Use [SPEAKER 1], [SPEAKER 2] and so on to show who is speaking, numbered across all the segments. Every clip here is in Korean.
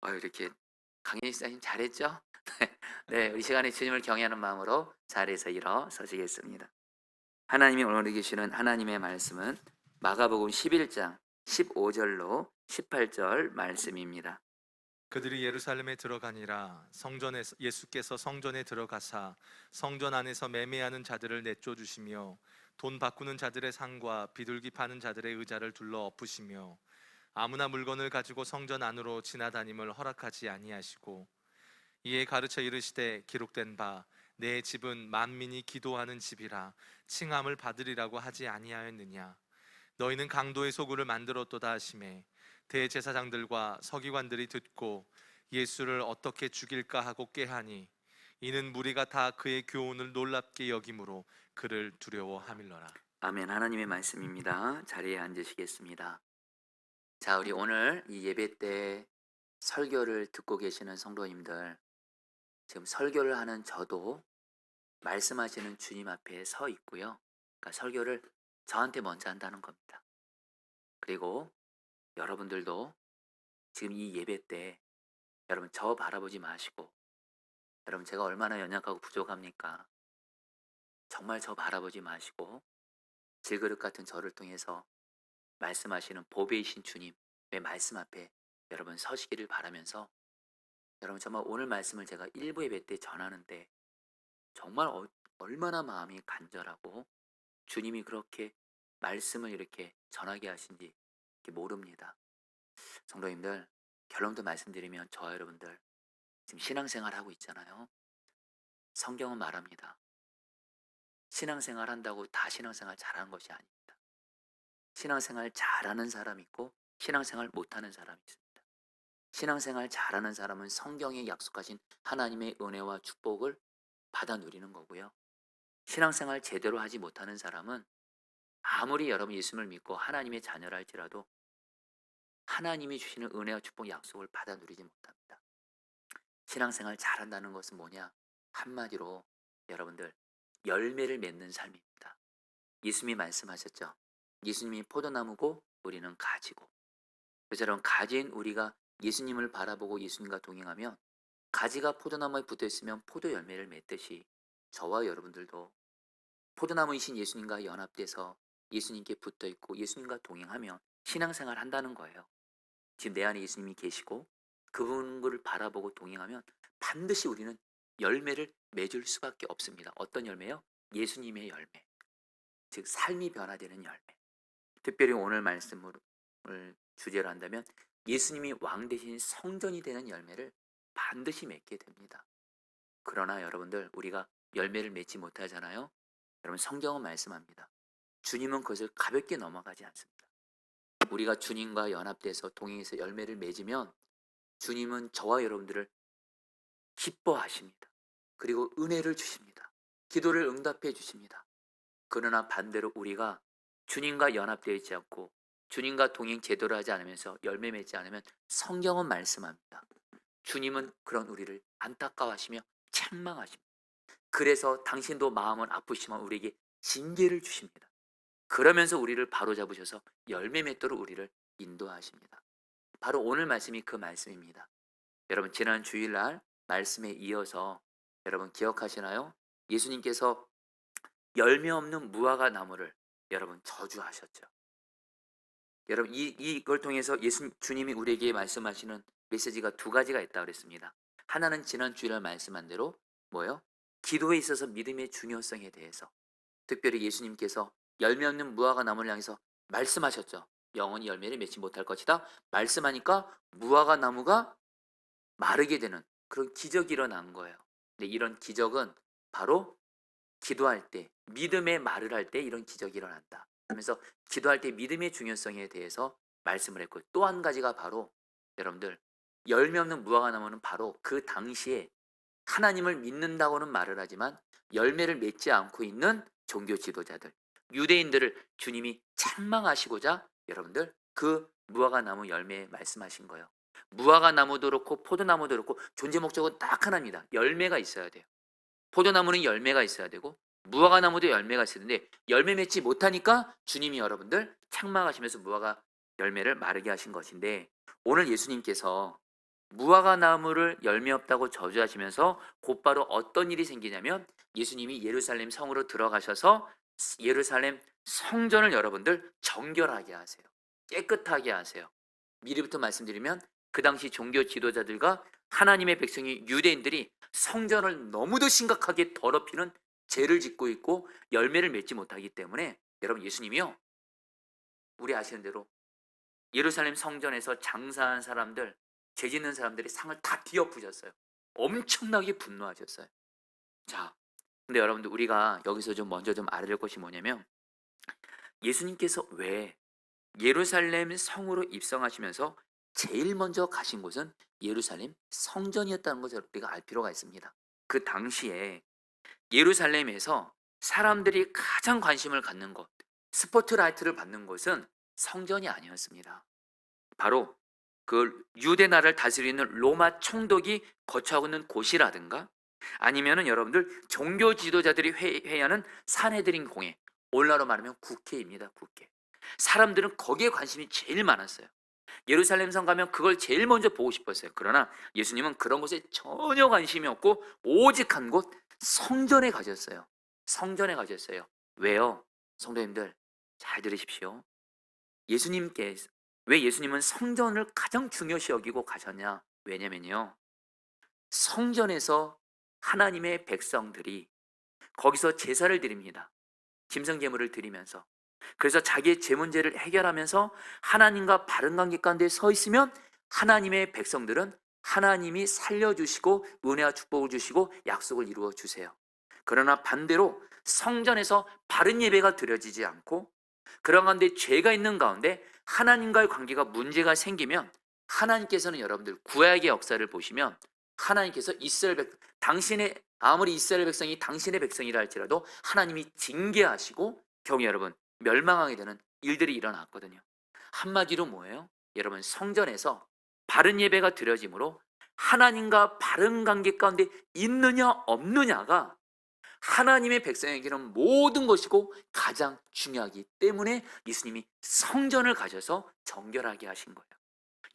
[SPEAKER 1] 이렇게 강연희 사님 잘했죠? 네, 우리 시간에 주님을 경외하는 마음으로 자리에서 일어서시겠습니다. 하나님이 오늘 계시는 하나님의 말씀은 마가복음 11장 15절로 18절 말씀입니다.
[SPEAKER 2] 그들이 예루살렘에 들어가니라. 성전에 예수께서 성전에 들어가사 성전 안에서 매매하는 자들을 내쫓으시며 돈 바꾸는 자들의 상과 비둘기 파는 자들의 의자를 둘러 엎으시며 아무나 물건을 가지고 성전 안으로 지나다님을 허락하지 아니하시고 이에 가르쳐 이르시되 기록된 바 내 집은 만민이 기도하는 집이라 칭함을 받으리라고 하지 아니하였느냐. 너희는 강도의 소굴을 만들었도다 하시매 대제사장들과 서기관들이 듣고 예수를 어떻게 죽일까 하고 꾀하니 이는 무리가 다 그의 교훈을 놀랍게 여김으로 그를 두려워함일러라.
[SPEAKER 1] 아멘. 하나님의 말씀입니다. 자리에 앉으시겠습니다. 자, 우리 오늘 이 예배 때 설교를 듣고 계시는 성도님들, 지금 설교를 하는 저도 말씀하시는 주님 앞에 서 있고요. 그러니까 설교를 저한테 먼저 한다는 겁니다. 그리고 여러분들도 지금 이 예배 때 여러분 저 바라보지 마시고, 여러분 제가 얼마나 연약하고 부족합니까? 정말 저 바라보지 마시고 질그릇 같은 저를 통해서 말씀하시는 보배이신 주님의 말씀 앞에 여러분 서시기를 바라면서, 여러분 정말 오늘 말씀을 제가 일부 예배 때 전하는데 정말 얼마나 마음이 간절하고 주님이 그렇게 말씀을 이렇게 전하게 하신지 모릅니다. 성도님들, 결론도 말씀드리면 저와 여러분들 지금 신앙생활 하고 있잖아요. 성경은 말합니다. 신앙생활 한다고 다 신앙생활 잘하는 것이 아닙니다. 신앙생활 잘하는 사람 있고 신앙생활 못하는 사람이 있습니다. 신앙생활 잘하는 사람은 성경에 약속하신 하나님의 은혜와 축복을 받아 누리는 거고요. 신앙생활 제대로 하지 못하는 사람은 아무리 여러분 예수님을 믿고 하나님의 자녀라 할지라도 하나님이 주시는 은혜와 축복 약속을 받아 누리지 못합니다. 신앙생활 잘한다는 것은 뭐냐? 한마디로 여러분들 열매를 맺는 삶입니다. 예수님이 말씀하셨죠. 예수님이 포도나무고 우리는 가지고. 그래서 여러분 가지인 우리가 예수님을 바라보고 예수님과 동행하면 가지가 포도나무에 붙어있으면 포도 열매를 맺듯이 저와 여러분들도 포도나무이신 예수님과 연합돼서 예수님께 붙어있고 예수님과 동행하면 신앙생활 한다는 거예요. 지금 내 안에 예수님이 계시고 그분을 바라보고 동행하면 반드시 우리는 열매를 맺을 수밖에 없습니다. 어떤 열매요? 예수님의 열매. 즉 삶이 변화되는 열매. 특별히 오늘 말씀을 주제로 한다면 예수님이 왕 대신 성전이 되는 열매를 반드시 맺게 됩니다. 그러나 여러분들 우리가 열매를 맺지 못하잖아요. 여러분 성경은 말씀합니다. 주님은 그것을 가볍게 넘어가지 않습니다. 우리가 주님과 연합돼서 동행해서 열매를 맺으면 주님은 저와 여러분들을 기뻐하십니다. 그리고 은혜를 주십니다. 기도를 응답해 주십니다. 그러나 반대로 우리가 주님과 연합되어 있지 않고 주님과 동행 제대로 하지 않으면서 열매 맺지 않으면 성경은 말씀합니다. 주님은 그런 우리를 안타까워하시며 책망하십니다. 그래서 당신도 마음은 아프시면 우리에게 징계를 주십니다. 그러면서 우리를 바로잡으셔서 열매 맺도록 우리를 인도하십니다. 바로 오늘 말씀이 그 말씀입니다. 여러분 지난 주일날 말씀에 이어서 여러분 기억하시나요? 예수님께서 열매 없는 무화과 나무를 여러분 저주하셨죠. 여러분 이걸 통해서 주님이 우리에게 말씀하시는 메시지가 두 가지가 있다고 그랬습니다. 하나는 지난 주일날 말씀한 대로 뭐요? 기도에 있어서 믿음의 중요성에 대해서, 특별히 예수님께서 열매 없는 무화과 나무를 향해서 말씀하셨죠. 영원히 열매를 맺지 못할 것이다. 말씀하니까 무화과 나무가 마르게 되는 그런 기적이 일어난 거예요. 근데 이런 기적은 바로 기도할 때, 믿음의 말을 할 때 이런 기적이 일어난다 하면서 기도할 때 믿음의 중요성에 대해서 말씀을 했고, 또 한 가지가 바로 여러분들 열매 없는 무화과 나무는 바로 그 당시에 하나님을 믿는다고는 말을 하지만 열매를 맺지 않고 있는 종교 지도자들, 유대인들을 주님이 책망하시고자 여러분들 그 무화과 나무 열매에 말씀하신 거예요. 무화과 나무도 그렇고 포도나무도 그렇고 존재 목적은 딱 하나입니다. 열매가 있어야 돼요. 포도나무는 열매가 있어야 되고 무화과 나무도 열매가 있어야 되는데 열매 맺지 못하니까 주님이 여러분들 책망하시면서 무화과 열매를 마르게 하신 것인데, 오늘 예수님께서 무화과 나무를 열매 없다고 저주하시면서 곧바로 어떤 일이 생기냐면 예수님이 예루살렘 성으로 들어가셔서 예루살렘 성전을 여러분들 정결하게 하세요. 깨끗하게 하세요. 미리부터 말씀드리면 그 당시 종교 지도자들과 하나님의 백성이 유대인들이 성전을 너무도 심각하게 더럽히는 죄를 짓고 있고 열매를 맺지 못하기 때문에 여러분 예수님이요, 우리 아시는 대로 예루살렘 성전에서 장사한 사람들, 죄 짓는 사람들이 상을 다 뒤엎으셨어요. 엄청나게 분노하셨어요. 자, 근데 여러분들 우리가 여기서 좀 먼저 좀 알아야 될 것이 뭐냐면 예수님께서 왜 예루살렘 성으로 입성하시면서 제일 먼저 가신 곳은 예루살렘 성전이었다는 것을 우리가 알 필요가 있습니다. 그 당시에 예루살렘에서 사람들이 가장 관심을 갖는 곳, 스포트라이트를 받는 곳은 성전이 아니었습니다. 바로 그 유대 나라를 다스리는 로마 총독이 거처하고 있는 곳이라든가 아니면은 여러분들 종교 지도자들이 회의하는 산헤드린 공회, 오늘날로 말하면 국회입니다. 국회. 사람들은 거기에 관심이 제일 많았어요. 예루살렘 성 가면 그걸 제일 먼저 보고 싶었어요. 그러나 예수님은 그런 곳에 전혀 관심이 없고 오직 한 곳 성전에 가셨어요. 성전에 가셨어요. 왜요? 성도님들 잘 들으십시오. 왜 예수님은 성전을 가장 중요시 여기고 가셨냐? 왜냐면요, 성전에서 하나님의 백성들이 거기서 제사를 드립니다. 짐승제물을 드리면서. 그래서 자기의 죄 문제를 해결하면서 하나님과 바른 관계 가운데 서 있으면 하나님의 백성들은 하나님이 살려주시고 은혜와 축복을 주시고 약속을 이루어 주세요. 그러나 반대로 성전에서 바른 예배가 드려지지 않고 그런 가운데 죄가 있는 가운데 하나님과의 관계가 문제가 생기면 하나님께서는 여러분들 구약의 역사를 보시면 하나님께서 당신의 아무리 이스라엘 백성이 당신의 백성이라 할지라도 하나님이 징계하시고 경우 여러분 멸망하게 되는 일들이 일어났거든요. 한마디로 뭐예요? 여러분 성전에서 바른 예배가 드려짐으로 하나님과 바른 관계 가운데 있느냐 없느냐가 하나님의 백성에게는 모든 것이고 가장 중요하기 때문에 예수님이 성전을 가셔서 정결하게 하신 거예요.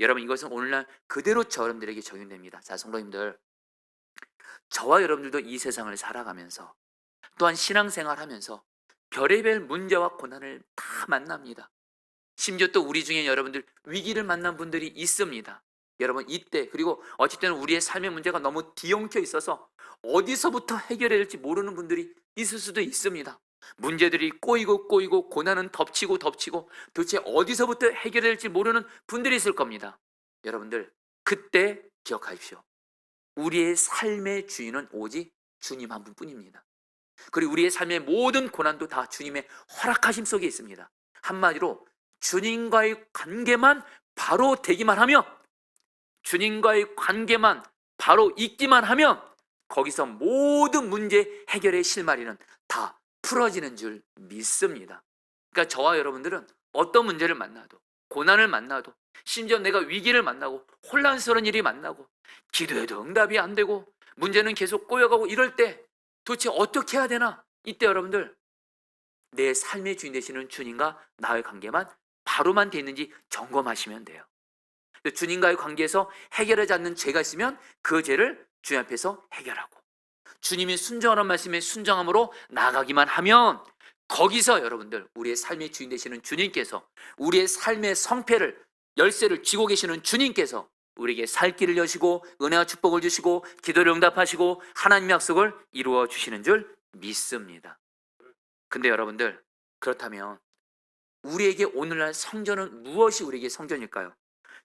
[SPEAKER 1] 여러분 이것은 오늘날 그대로 여러분들에게 적용됩니다. 자, 성도님들, 저와 여러분들도 이 세상을 살아가면서 또한 신앙생활하면서 별의별 문제와 고난을 다 만납니다. 심지어 또 우리 중에 여러분들 위기를 만난 분들이 있습니다. 여러분 이때 그리고 어쨌든 우리의 삶의 문제가 너무 뒤엉켜 있어서 어디서부터 해결해야 될지 모르는 분들이 있을 수도 있습니다. 문제들이 꼬이고 고난은 덮치고 도대체 어디서부터 해결해야 될지 모르는 분들이 있을 겁니다. 여러분들 그때 기억하십시오. 우리의 삶의 주인은 오직 주님 한 분뿐입니다. 그리고 우리의 삶의 모든 고난도 다 주님의 허락하심 속에 있습니다. 한마디로 주님과의 관계만 바로 되기만 하면, 주님과의 관계만 바로 있기만 하면 거기서 모든 문제 해결의 실마리는 다 풀어지는 줄 믿습니다. 그러니까 저와 여러분들은 어떤 문제를 만나도 고난을 만나도 심지어 내가 위기를 만나고 혼란스러운 일이 만나고 기도해도 응답이 안 되고 문제는 계속 꼬여가고 이럴 때 도대체 어떻게 해야 되나? 이때 여러분들 내 삶의 주인 되시는 주님과 나의 관계만 바로만 돼 있는지 점검하시면 돼요. 주님과의 관계에서 해결하지 않는 죄가 있으면 그 죄를 주님 앞에서 해결하고 주님이 순종하라는 말씀에 순종함으로 나가기만 하면 거기서 여러분들 우리의 삶의 주인 되시는 주님께서 우리의 삶의 성패를 열쇠를 쥐고 계시는 주님께서 우리에게 살 길을 여시고 은혜와 축복을 주시고 기도를 응답하시고 하나님의 약속을 이루어 주시는 줄 믿습니다. 근데 여러분들 그렇다면 우리에게 오늘날 성전은 무엇이 우리에게 성전일까요?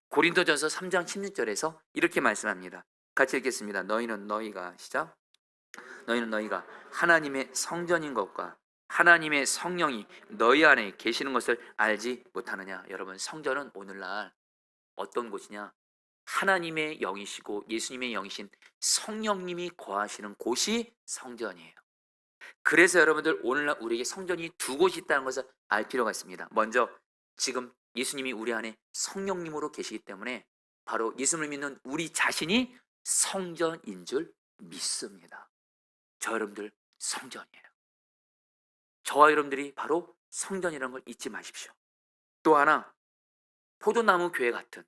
[SPEAKER 1] 고린도전서 3장 16절에서 이렇게 말씀합니다. 같이 읽겠습니다. 너희는 너희가 하나님의 성전인 것과 하나님의 성령이 너희 안에 계시는 것을 알지 못하느냐. 여러분 성전은 오늘날 어떤 곳이냐? 하나님의 영이시고 예수님의 영이신 성령님이 거하시는 곳이 성전이에요. 그래서 여러분들 오늘날 우리에게 성전이 두 곳이 있다는 것을 알 필요가 있습니다. 먼저 지금 예수님이 우리 안에 성령님으로 계시기 때문에 바로 예수님을 믿는 우리 자신이 성전인 줄 믿습니다. 저 여러분들 성전이에요. 저와 여러분들이 바로 성전이라는 걸 잊지 마십시오. 또 하나 포도나무 교회 같은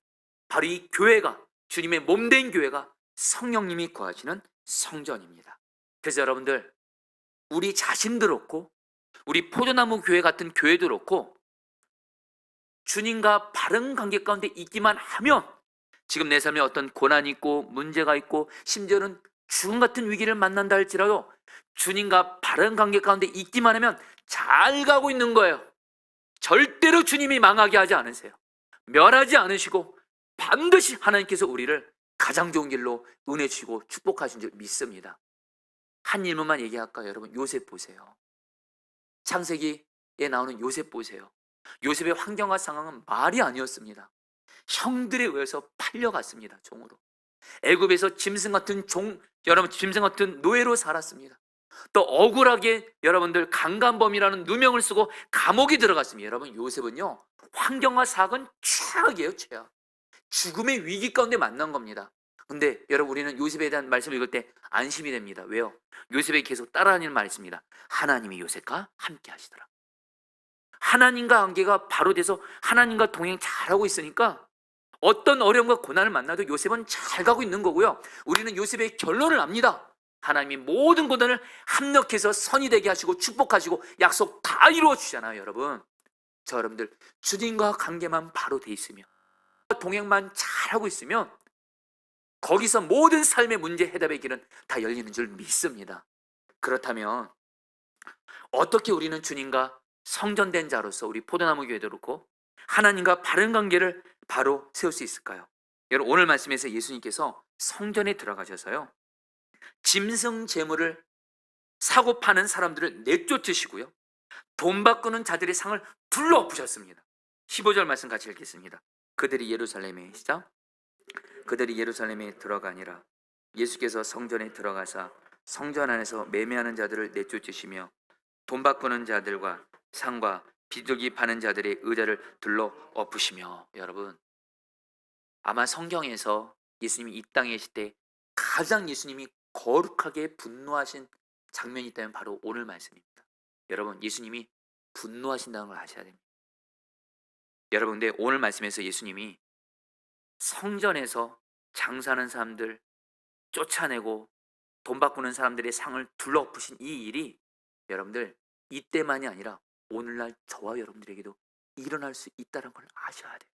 [SPEAKER 1] 바로 이 교회가 주님의 몸된 교회가 성령님이 거하시는 성전입니다. 그래서 여러분들, 우리 자신도 그렇고 우리 포도나무 교회 같은 교회도 그렇고 주님과 바른 관계 가운데 있기만 하면 지금 내 삶에 어떤 고난이 있고 문제가 있고 심지어는 죽음 같은 위기를 만난다 할지라도 주님과 바른 관계 가운데 있기만 하면 잘 가고 있는 거예요. 절대로 주님이 망하게 하지 않으세요. 멸하지 않으시고 반드시 하나님께서 우리를 가장 좋은 길로 은혜 주시고 축복하신 줄 믿습니다. 한 일문만 얘기할까요? 여러분, 요셉 보세요. 창세기에 나오는 요셉 보세요. 요셉의 환경과 상황은 말이 아니었습니다. 형들에 의해서 팔려갔습니다. 종으로. 애굽에서 짐승 같은 여러분, 짐승 같은 노예로 살았습니다. 또 억울하게 여러분들 강간범이라는 누명을 쓰고 감옥에 들어갔습니다. 여러분, 요셉은요, 환경과 사악은 최악이에요. 최악. 죽음의 위기 가운데 만난 겁니다. 근데 여러분, 우리는 요셉에 대한 말씀을 읽을 때 안심이 됩니다. 왜요? 요셉에 계속 따라다니는 말이 있습니다. 하나님이 요셉과 함께 하시더라. 하나님과 관계가 바로 돼서 하나님과 동행 잘하고 있으니까 어떤 어려움과 고난을 만나도 요셉은 잘 가고 있는 거고요. 우리는 요셉의 결론을 압니다. 하나님이 모든 고난을 합력해서 선이 되게 하시고 축복하시고 약속 다 이루어 주잖아요. 여러분, 저 여러분들 주님과 관계만 바로 돼 있으면, 동행만 잘하고 있으면 거기서 모든 삶의 문제 해답의 길은 다 열리는 줄 믿습니다. 그렇다면 어떻게 우리는 주님과 성전된 자로서 우리 포도나무 교회도 그렇고 하나님과 바른 관계를 바로 세울 수 있을까요? 여러분, 오늘 말씀에서 예수님께서 성전에 들어가셔서요, 짐승 제물을 사고 파는 사람들을 내쫓으시고요, 돈 바꾸는 자들의 상을 둘러엎으셨습니다. 15절 말씀 같이 읽겠습니다. 그들이 예루살렘에 시작. 그들이 예루살렘에 들어가니라. 예수께서 성전에 들어가사 성전 안에서 매매하는 자들을 내쫓으시며 돈 바꾸는 자들과 상과 비둘기 파는 자들의 의자를 둘러 엎으시며. 여러분, 아마 성경에서 예수님이 이 땅에 계실 때 가장 예수님이 거룩하게 분노하신 장면이 있다면 바로 오늘 말씀입니다. 여러분, 예수님이 분노하신다는 걸 아셔야 됩니다. 여러분, 근데 오늘 말씀에서 예수님이 성전에서 장사하는 사람들 쫓아내고 돈 바꾸는 사람들의 상을 둘러엎으신 이 일이 여러분들 이때만이 아니라 오늘날 저와 여러분들에게도 일어날 수 있다는 걸 아셔야 돼요.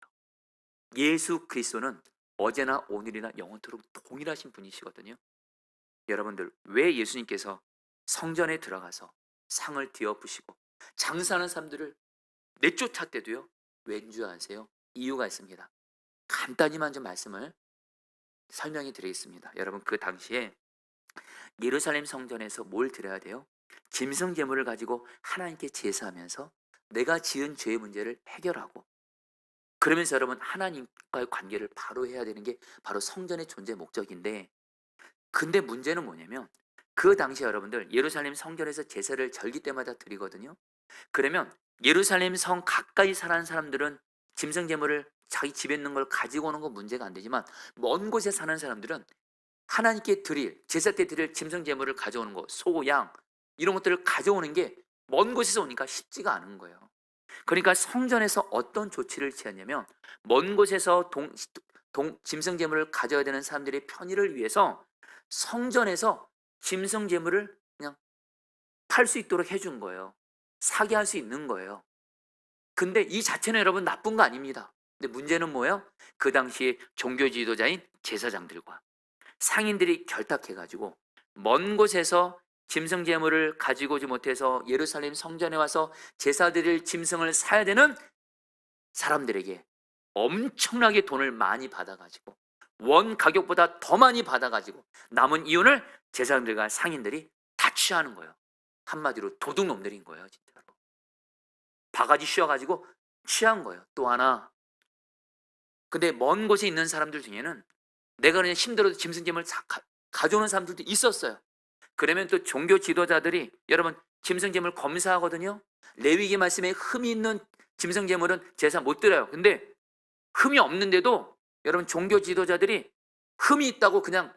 [SPEAKER 1] 예수 그리스도는 어제나 오늘이나 영원토록 동일하신 분이시거든요. 여러분들, 왜 예수님께서 성전에 들어가서 상을 뒤엎으시고 장사하는 사람들을 내쫓았대도요? 왠 줄 아세요? 이유가 있습니다. 간단히만 좀 말씀을 설명해 드리겠습니다. 여러분, 그 당시에 예루살렘 성전에서 뭘 드려야 돼요? 짐승 제물을 가지고 하나님께 제사하면서 내가 지은 죄의 문제를 해결하고, 그러면서 여러분 하나님과의 관계를 바로 해야 되는 게 바로 성전의 존재 목적인데, 근데 문제는 뭐냐면 그 당시 여러분들 예루살렘 성전에서 제사를 절기 때마다 드리거든요. 그러면 예루살렘 성 가까이 사는 사람들은 짐승 제물을 자기 집에 있는 걸 가지고 오는 건 문제가 안 되지만, 먼 곳에 사는 사람들은 하나님께 드릴, 제사 때 드릴 짐승 제물을 가져오는 거, 소, 양 이런 것들을 가져오는 게 먼 곳에서 오니까 쉽지가 않은 거예요. 그러니까 성전에서 어떤 조치를 취하냐면, 먼 곳에서 짐승 제물을 가져야 되는 사람들의 편의를 위해서 성전에서 짐승 제물을 그냥 팔 수 있도록 해준 거예요. 사게 할 수 있는 거예요. 근데 이 자체는 여러분 나쁜 거 아닙니다. 근데 문제는 뭐예요? 그 당시에 종교 지도자인 제사장들과 상인들이 결탁해가지고 먼 곳에서 짐승 제물을 가지고 오지 못해서 예루살렘 성전에 와서 제사 드릴 짐승을 사야 되는 사람들에게 엄청나게 돈을 많이 받아가지고 원 가격보다 더 많이 받아가지고 남은 이윤을 제사장들과 상인들이 다 취하는 거예요. 한마디로 도둑놈들인 거예요. 진짜로 바가지 씌워가지고 취한 거예요. 또 하나, 근데 먼 곳에 있는 사람들 중에는 내가 그냥 힘들어도 짐승 제물을 가져오는 사람들도 있었어요. 그러면 또 종교 지도자들이 여러분 짐승 제물 검사하거든요. 레위기 말씀에 흠이 있는 짐승 제물은 제사 못 드려요. 근데 흠이 없는데도 여러분 종교 지도자들이 흠이 있다고 그냥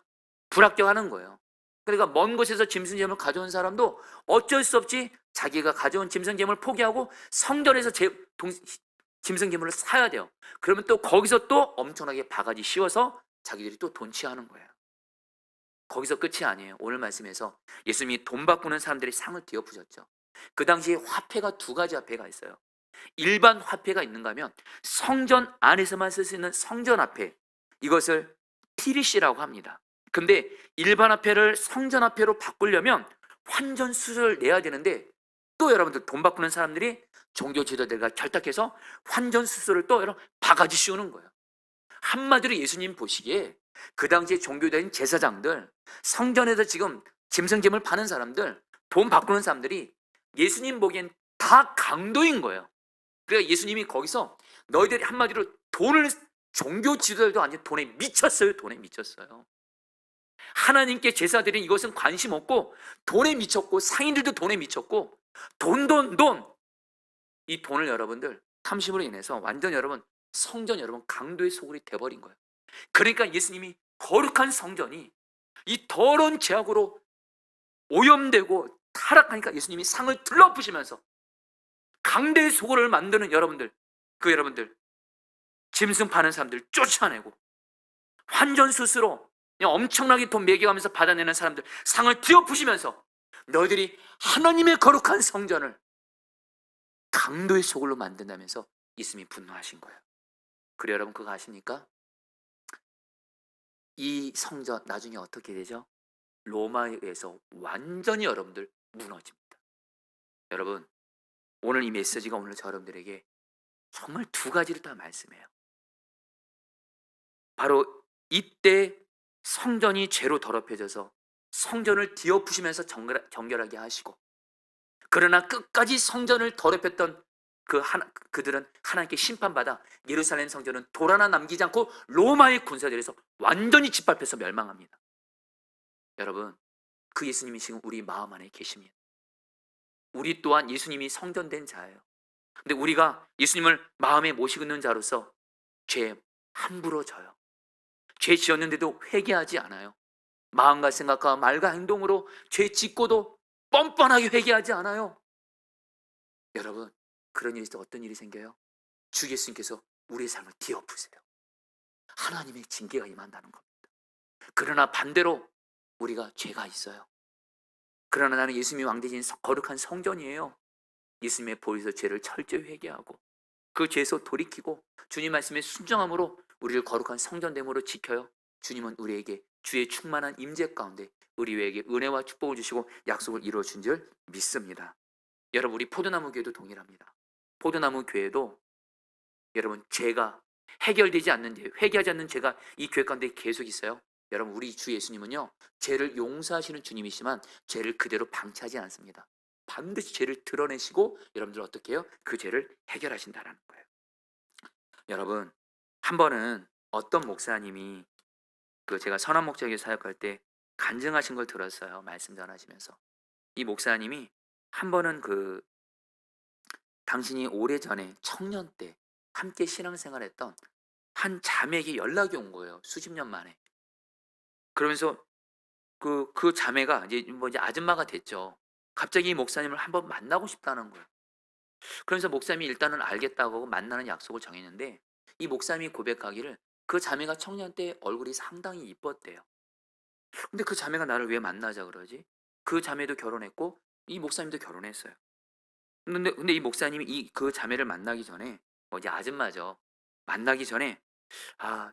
[SPEAKER 1] 불합격하는 거예요. 그러니까 먼 곳에서 짐승 제물을 가져온 사람도 어쩔 수 없이 자기가 가져온 짐승 제물을 포기하고 성전에서 짐승 제물을 사야 돼요. 그러면 또 거기서 또 엄청나게 바가지 씌워서 자기들이 또 돈 취하는 거예요. 거기서 끝이 아니에요. 오늘 말씀에서 예수님이 돈 바꾸는 사람들의 상을 뒤엎으셨죠. 그 당시에 화폐가 두 가지 화폐가 있어요. 일반 화폐가 있는가 하면 성전 안에서만 쓸 수 있는 성전 화폐, 이것을 TBC라고 합니다. 근데 일반 화폐를 성전 화폐로 바꾸려면 환전 수수료를 내야 되는데, 또 여러분들 돈 바꾸는 사람들이 종교 지도자들과 결탁해서 환전 수수료를 또 여러분 바가지 씌우는 거예요. 한마디로 예수님 보시기에 그 당시에 종교적인 제사장들, 성전에서 지금 짐승짐을 파는 사람들, 돈 바꾸는 사람들이 예수님 보기엔 다 강도인 거예요. 그러니까 예수님이 거기서 너희들이 한마디로 돈을, 종교 지도자들도 아니고 돈에 미쳤어요. 돈에 미쳤어요. 하나님께 제사 드린 이것은 관심 없고 돈에 미쳤고, 상인들도 돈에 미쳤고, 돈. 이 돈을 여러분들 탐심으로 인해서 완전 여러분 성전 여러분 강도의 소굴이 돼버린 거예요. 그러니까 예수님이 거룩한 성전이 이 더러운 죄악으로 오염되고 타락하니까 예수님이 상을 들러부시면서 강대의 소굴을 만드는 여러분들, 그 여러분들 짐승 파는 사람들 쫓아내고, 환전수수로 그냥 엄청나게 돈 매겨가면서 받아내는 사람들 상을 뒤엎으시면서 너희들이 하나님의 거룩한 성전을 강도의 소굴로 만든다면서 예수님이 분노하신 거예요. 그래 여러분 그거 아십니까? 이 성전 나중에 어떻게 되죠? 로마에 의해서 완전히 여러분들 무너집니다. 여러분 오늘 이 메시지가 오늘 저 여러분들에게 정말 두 가지를 다 말씀해요. 바로 이때 성전이 죄로 더럽혀져서 성전을 뒤엎으시면서 정결하게 하시고, 그러나 끝까지 성전을 더럽혔던 그들은 하나님께 심판받아 예루살렘 성전은 돌 하나 남기지 않고 로마의 군사들에서 완전히 짓밟혀서 멸망합니다. 여러분 그 예수님이 지금 우리 마음 안에 계십니다. 우리 또한 예수님이 성전된 자예요. 근데 우리가 예수님을 마음에 모시고 있는 자로서 죄 함부로 져요. 죄 지었는데도 회개하지 않아요. 마음과 생각과 말과 행동으로 죄 짓고도 뻔뻔하게 회개하지 않아요. 여러분 그런 일이 있을 때 어떤 일이 생겨요? 주 예수님께서 우리의 삶을 뒤엎으세요. 하나님의 징계가 임한다는 겁니다. 그러나 반대로 우리가 죄가 있어요. 그러나 나는 예수님이 왕 대신 거룩한 성전이에요. 예수님의 보혈에서 죄를 철저히 회개하고 그 죄에서 돌이키고 주님 말씀에 순종함으로 우리를 거룩한 성전됨으로 지켜요. 주님은 우리에게 주의 충만한 임재 가운데 우리에게 은혜와 축복을 주시고 약속을 이루어 준 줄 믿습니다. 여러분 우리 포도나무 교회도 동일합니다. 포도나무 교회도 여러분 죄가 해결되지 않는 죄, 회개하지 않는 죄가 이 교회 가운데 계속 있어요. 여러분 우리 주 예수님은요 죄를 용서하시는 주님이시지만 죄를 그대로 방치하지 않습니다. 반드시 죄를 드러내시고 여러분들 어떻게 해요? 그 죄를 해결하신다는 거예요. 여러분 한 번은 어떤 목사님이 제가 선한 목자에게 사역할 때 간증하신 걸 들었어요. 말씀 전하시면서 이 목사님이 한 번은 당신이 오래전에 청년 때 함께 신앙생활했던 한 자매에게 연락이 온 거예요. 수십 년 만에. 그러면서 그 자매가 이제 아줌마가 됐죠. 갑자기 이 목사님을 한번 만나고 싶다는 거예요. 그러면서 목사님이 일단은 알겠다고 하고 만나는 약속을 정했는데, 이 목사님이 고백하기를 그 자매가 청년 때 얼굴이 상당히 이뻤대요. 근데 그 자매가 나를 왜 만나자 그러지? 그 자매도 결혼했고 이 목사님도 결혼했어요. 근데 이 목사님이 그 자매를 만나기 전에 이제 아줌마죠. 만나기 전에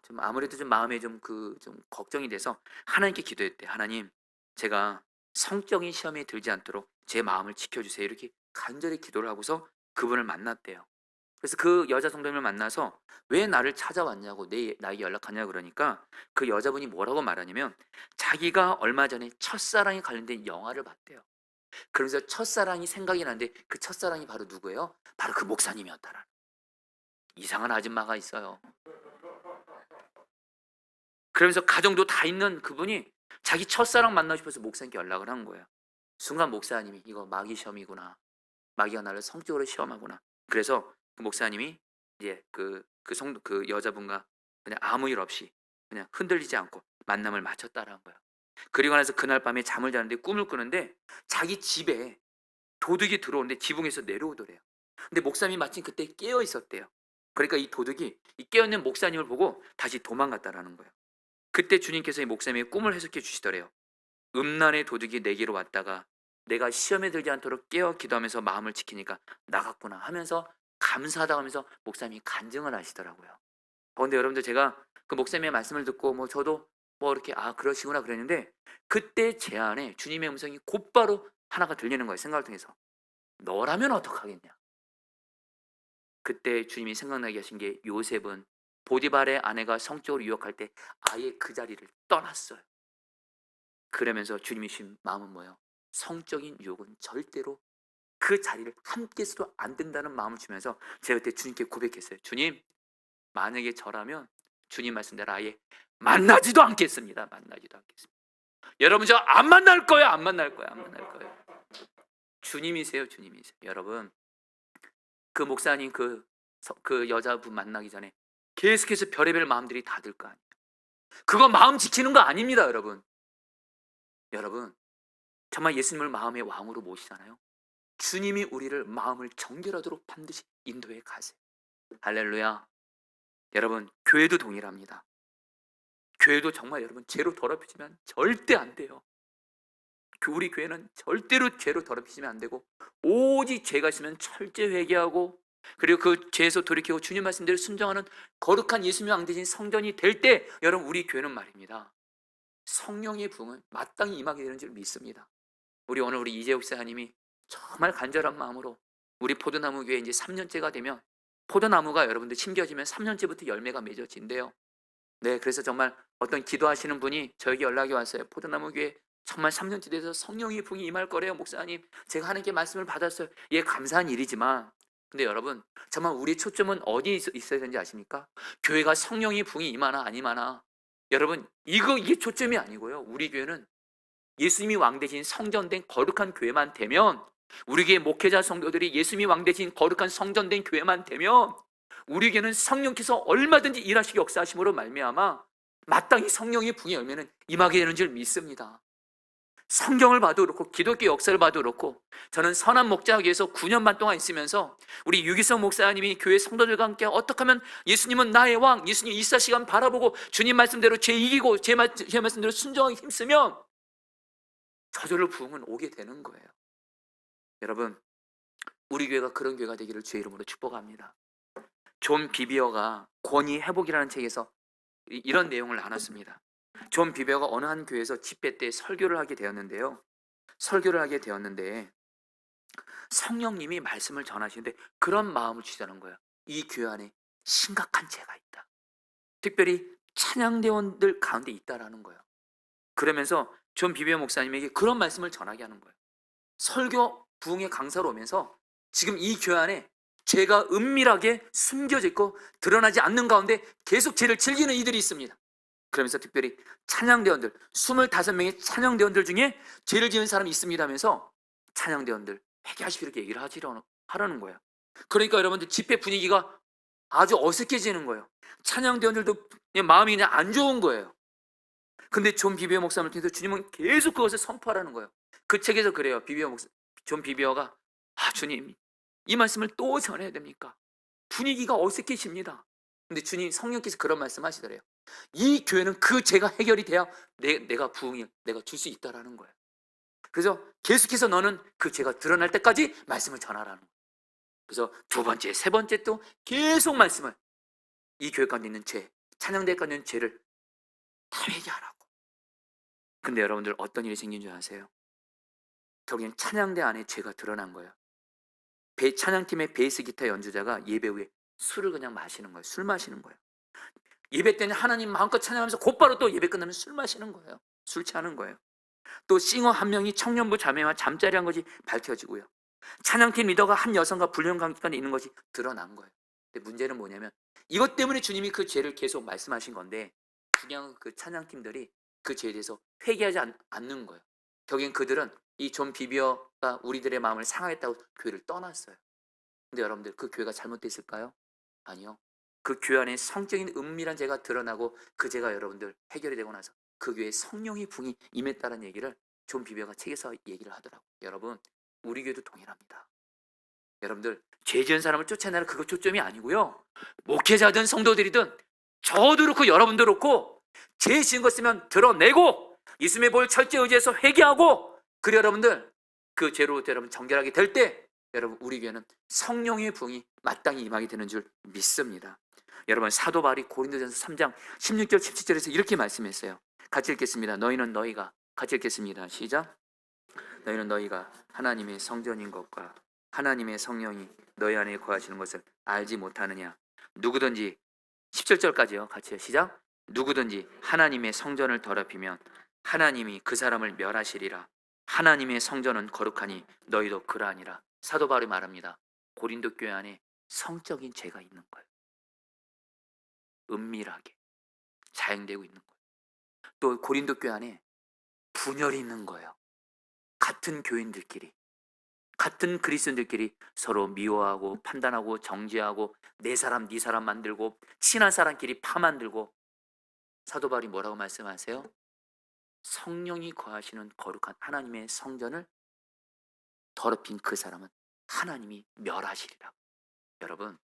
[SPEAKER 1] 좀 아무래도 좀 마음에 좀 걱정이 돼서 하나님께 기도했대. 하나님, 제가 성적인 시험에 들지 않도록 제 마음을 지켜주세요. 이렇게 간절히 기도를 하고서 그분을 만났대요. 그래서 그 여자 성도님을 만나서 왜 나를 찾아왔냐고 나에게 연락하냐 그러니까 그 여자분이 뭐라고 말하냐면 자기가 얼마 전에 첫사랑에 관련된 영화를 봤대요. 그러면서 첫사랑이 생각이 나는데 그 첫사랑이 바로 누구예요? 바로 그 목사님이었다라는. 이상한 아줌마가 있어요. 그러면서 가정도 다 있는 그분이 자기 첫사랑 만나고 싶어서 목사님께 연락을 한 거예요. 순간 목사님이 이거 마귀 시험이구나. 마귀가 나를 성적으로 시험하구나. 그래서 그 목사님이 이제 그 여자분과 그냥 아무 일 없이 그냥 흔들리지 않고 만남을 마쳤다라는 거예요. 그리고 나서 그날 밤에 잠을 자는데 꿈을 꾸는데 자기 집에 도둑이 들어오는데 지붕에서 내려오더래요. 근데 목사님이 마침 그때 깨어 있었대요. 그러니까 이 도둑이 이 깨어있는 목사님을 보고 다시 도망갔다라는 거예요. 그때 주님께서 이 목사님의 꿈을 해석해 주시더래요. 음란의 도둑이 내게로 왔다가 내가 시험에 들지 않도록 깨어 기도하면서 마음을 지키니까 나갔구나 하면서 감사하다고 하면서 목사님이 간증을 하시더라고요. 근데 여러분들 제가 그 목사님의 말씀을 듣고 저도 이렇게 그러시구나 그랬는데, 그때 제 안에 주님의 음성이 곧바로 하나가 들리는 거예요. 생각을 통해서 너라면 어떡하겠냐. 그때 주님이 생각나게 하신 게, 요셉은 보디발의 아내가 성적으로 유혹할 때 아예 그 자리를 떠났어요. 그러면서 주님이 주신 마음은 뭐예요? 성적인 유혹은 절대로 그 자리를 함께 있어도 안 된다는 마음을 주면서 제가 그때 주님께 고백했어요. 주님, 만약에 저라면 주님 말씀대로 아예 만나지도 않겠습니다. 만나지도 않겠습니다. 여러분, 저 안 만날 거예요. 안 만날 거예요. 안 만날 거예요. 주님이세요. 주님이세요. 여러분, 그 목사님 그 여자분 만나기 전에 계속해서 별의별 마음들이 다 들 거 아니에요. 그거 마음 지키는 거 아닙니다. 여러분 정말 예수님을 마음의 왕으로 모시잖아요. 주님이 우리를 마음을 정결하도록 반드시 인도해 가세요. 할렐루야. 여러분, 교회도 동일합니다. 교회도 정말 여러분 죄로 더럽혀지면 절대 안 돼요. 우리 교회는 절대로 죄로 더럽히시면 안 되고, 오직 죄가 있으면 철저히 회개하고, 그리고 그 죄에서 돌이키고 주님 말씀대로 순종하는 거룩한 예수님의 왕 대신 성전이 될 때, 여러분 우리 교회는 말입니다, 성령의 부흥은 마땅히 임하게 되는 줄 믿습니다. 오늘 우리 이재욱 사장님이 정말 간절한 마음으로 우리 포도나무 교회 이제 3년째가 되면, 포도나무가 여러분들 심겨지면 3년째부터 열매가 맺어진대요. 네, 그래서 정말 어떤 기도하시는 분이 저에게 연락이 왔어요. 포도나무 교회 정말 3년째 돼서 성령의 부흥이 임할 거래요, 목사님. 제가 하나님께 말씀을 받았어요. 예, 감사한 일이지만, 근데 여러분 정말 우리 초점은 어디에 있어야 되는지 아십니까? 교회가 성령의 부흥이 임하나 안 임하나, 여러분 이게 초점이 아니고요. 우리 교회는 예수님이 왕 대신 성전된 거룩한 교회만 되면, 우리 교회 목회자 성도들이 예수님이 왕 대신 거룩한 성전된 교회만 되면, 우리 교회는 성령께서 얼마든지 일하시기 역사하심으로 말미암아 마땅히 성령의 붕의 열매는 임하게 되는 줄 믿습니다. 성경을 봐도 그렇고 기독교 역사를 봐도 그렇고, 저는 선한 목자학에서 9년 반 동안 있으면서 우리 유기성 목사님이 교회 성도들과 함께 어떻게 하면 예수님은 나의 왕, 예수님 24시간 바라보고 주님 말씀대로 죄 이기고 제 말씀대로 순종하기 힘쓰면 저절로 부흥은 오게 되는 거예요. 여러분, 우리 교회가 그런 교회가 되기를 주의 이름으로 축복합니다. 존 비비어가 권위 회복이라는 책에서 이런 내용을 나눴습니다. 존 비비어가 어느 한 교회에서 집회 때 설교를 하게 되었는데, 성령님이 말씀을 전하시는데 그런 마음을 주시다는 거예요. 이 교회 안에 심각한 죄가 있다. 특별히 찬양대원들 가운데 있다라는 거예요. 그러면서 존 비비어 목사님에게 그런 말씀을 전하게 하는 거예요. 설교 부흥의 강사로 오면서 지금 이 교회 안에 죄가 은밀하게 숨겨져 있고 드러나지 않는 가운데 계속 죄를 즐기는 이들이 있습니다. 그러면서 특별히 찬양대원들 25명의 찬양대원들 중에 죄를 지은 사람이 있습니다 하면서 찬양대원들 회개하시고 이렇게 얘기를 하라는 거예요. 그러니까 여러분들 집회 분위기가 아주 어색해지는 거예요. 찬양대원들도 마음이 그냥 안 좋은 거예요. 근데 존 비비어 목사님을 통해서 주님은 계속 그것을 선포하라는 거예요. 그 책에서 그래요. 존 비비어가 주님, 이 말씀을 또 전해야 됩니까? 분위기가 어색해집니다. 근데 주님 성령께서 그런 말씀 하시더래요. 이 교회는 그 죄가 해결이 돼야 내가 부흥을 내가 줄 수 있다라는 거예요. 그래서 계속해서 너는 그 죄가 드러날 때까지 말씀을 전하라는 거예요. 그래서 두 번째, 세 번째 또 계속 말씀을, 이 교회 가운데 있는 죄, 찬양대 가운데 있는 죄를 다 회개하라고. 근데 여러분들 어떤 일이 생긴 줄 아세요? 결국엔 찬양대 안에 죄가 드러난 거예요. 찬양팀의 베이스 기타 연주자가 예배 후에 술을 그냥 마시는 거예요. 술 마시는 거예요. 예배 때는 하나님 마음껏 찬양하면서 곧바로 또 예배 끝나면 술 마시는 거예요. 술 취하는 거예요. 또 싱어 한 명이 청년부 자매와 잠자리 한 것이 밝혀지고요. 찬양팀 리더가 한 여성과 불륜 관계에 있는 것이 드러난 거예요. 근데 문제는 뭐냐면 이것 때문에 주님이 그 죄를 계속 말씀하신 건데, 그냥 그 찬양팀들이 그 죄에 대해서 회개하지 않는 거예요. 결국엔 그들은 이 존 비비어가 우리들의 마음을 상하였다고 교회를 떠났어요. 근데 여러분들 그 교회가 잘못됐을까요? 아니요. 그 교회 안에 성적인 은밀한 죄가 드러나고 그 죄가 여러분들 해결이 되고 나서 그 교회에 성령의 붕이 임했다는 얘기를 존 비비어가 책에서 얘기를 하더라고요. 여러분, 우리 교회도 동일합니다. 여러분들 죄 지은 사람을 쫓아내는 그거 초점이 아니고요. 목회자든 성도들이든 저도 그렇고 여러분도 그렇고 죄 지은 것 있으면 드러내고 예수님의 보혈 철저히 의지해서 회개하고, 그래 여러분들 그 죄로부터 여러분 정결하게 될 때 여러분 우리 교회는 성령의 부흥이 마땅히 임하게 되는 줄 믿습니다. 여러분 사도 바울이 고린도전서 3장 16절 17절에서 이렇게 말씀했어요. 같이 읽겠습니다. 같이 읽겠습니다. 시작. 너희는 너희가 하나님의 성전인 것과 하나님의 성령이 너희 안에 거하시는 것을 알지 못하느냐. 누구든지 17절까지요. 같이요. 시작. 누구든지 하나님의 성전을 더럽히면 하나님이 그 사람을 멸하시리라. 하나님의 성전은 거룩하니 너희도 그러하니라. 사도 바울이 말합니다. 고린도 교회 안에 성적인 죄가 있는 거예요. 은밀하게 자행되고 있는 거예요. 또 고린도 교회 안에 분열이 있는 거예요. 같은 교인들끼리, 같은 그리스도인들끼리 서로 미워하고 판단하고 정죄하고 내 사람 네 사람 만들고 친한 사람끼리 파 만들고. 사도 바울이 뭐라고 말씀하세요? 성령이 거하시는 거룩한 하나님의 성전을 더럽힌 그 사람은 하나님이 멸하시리라. 여러분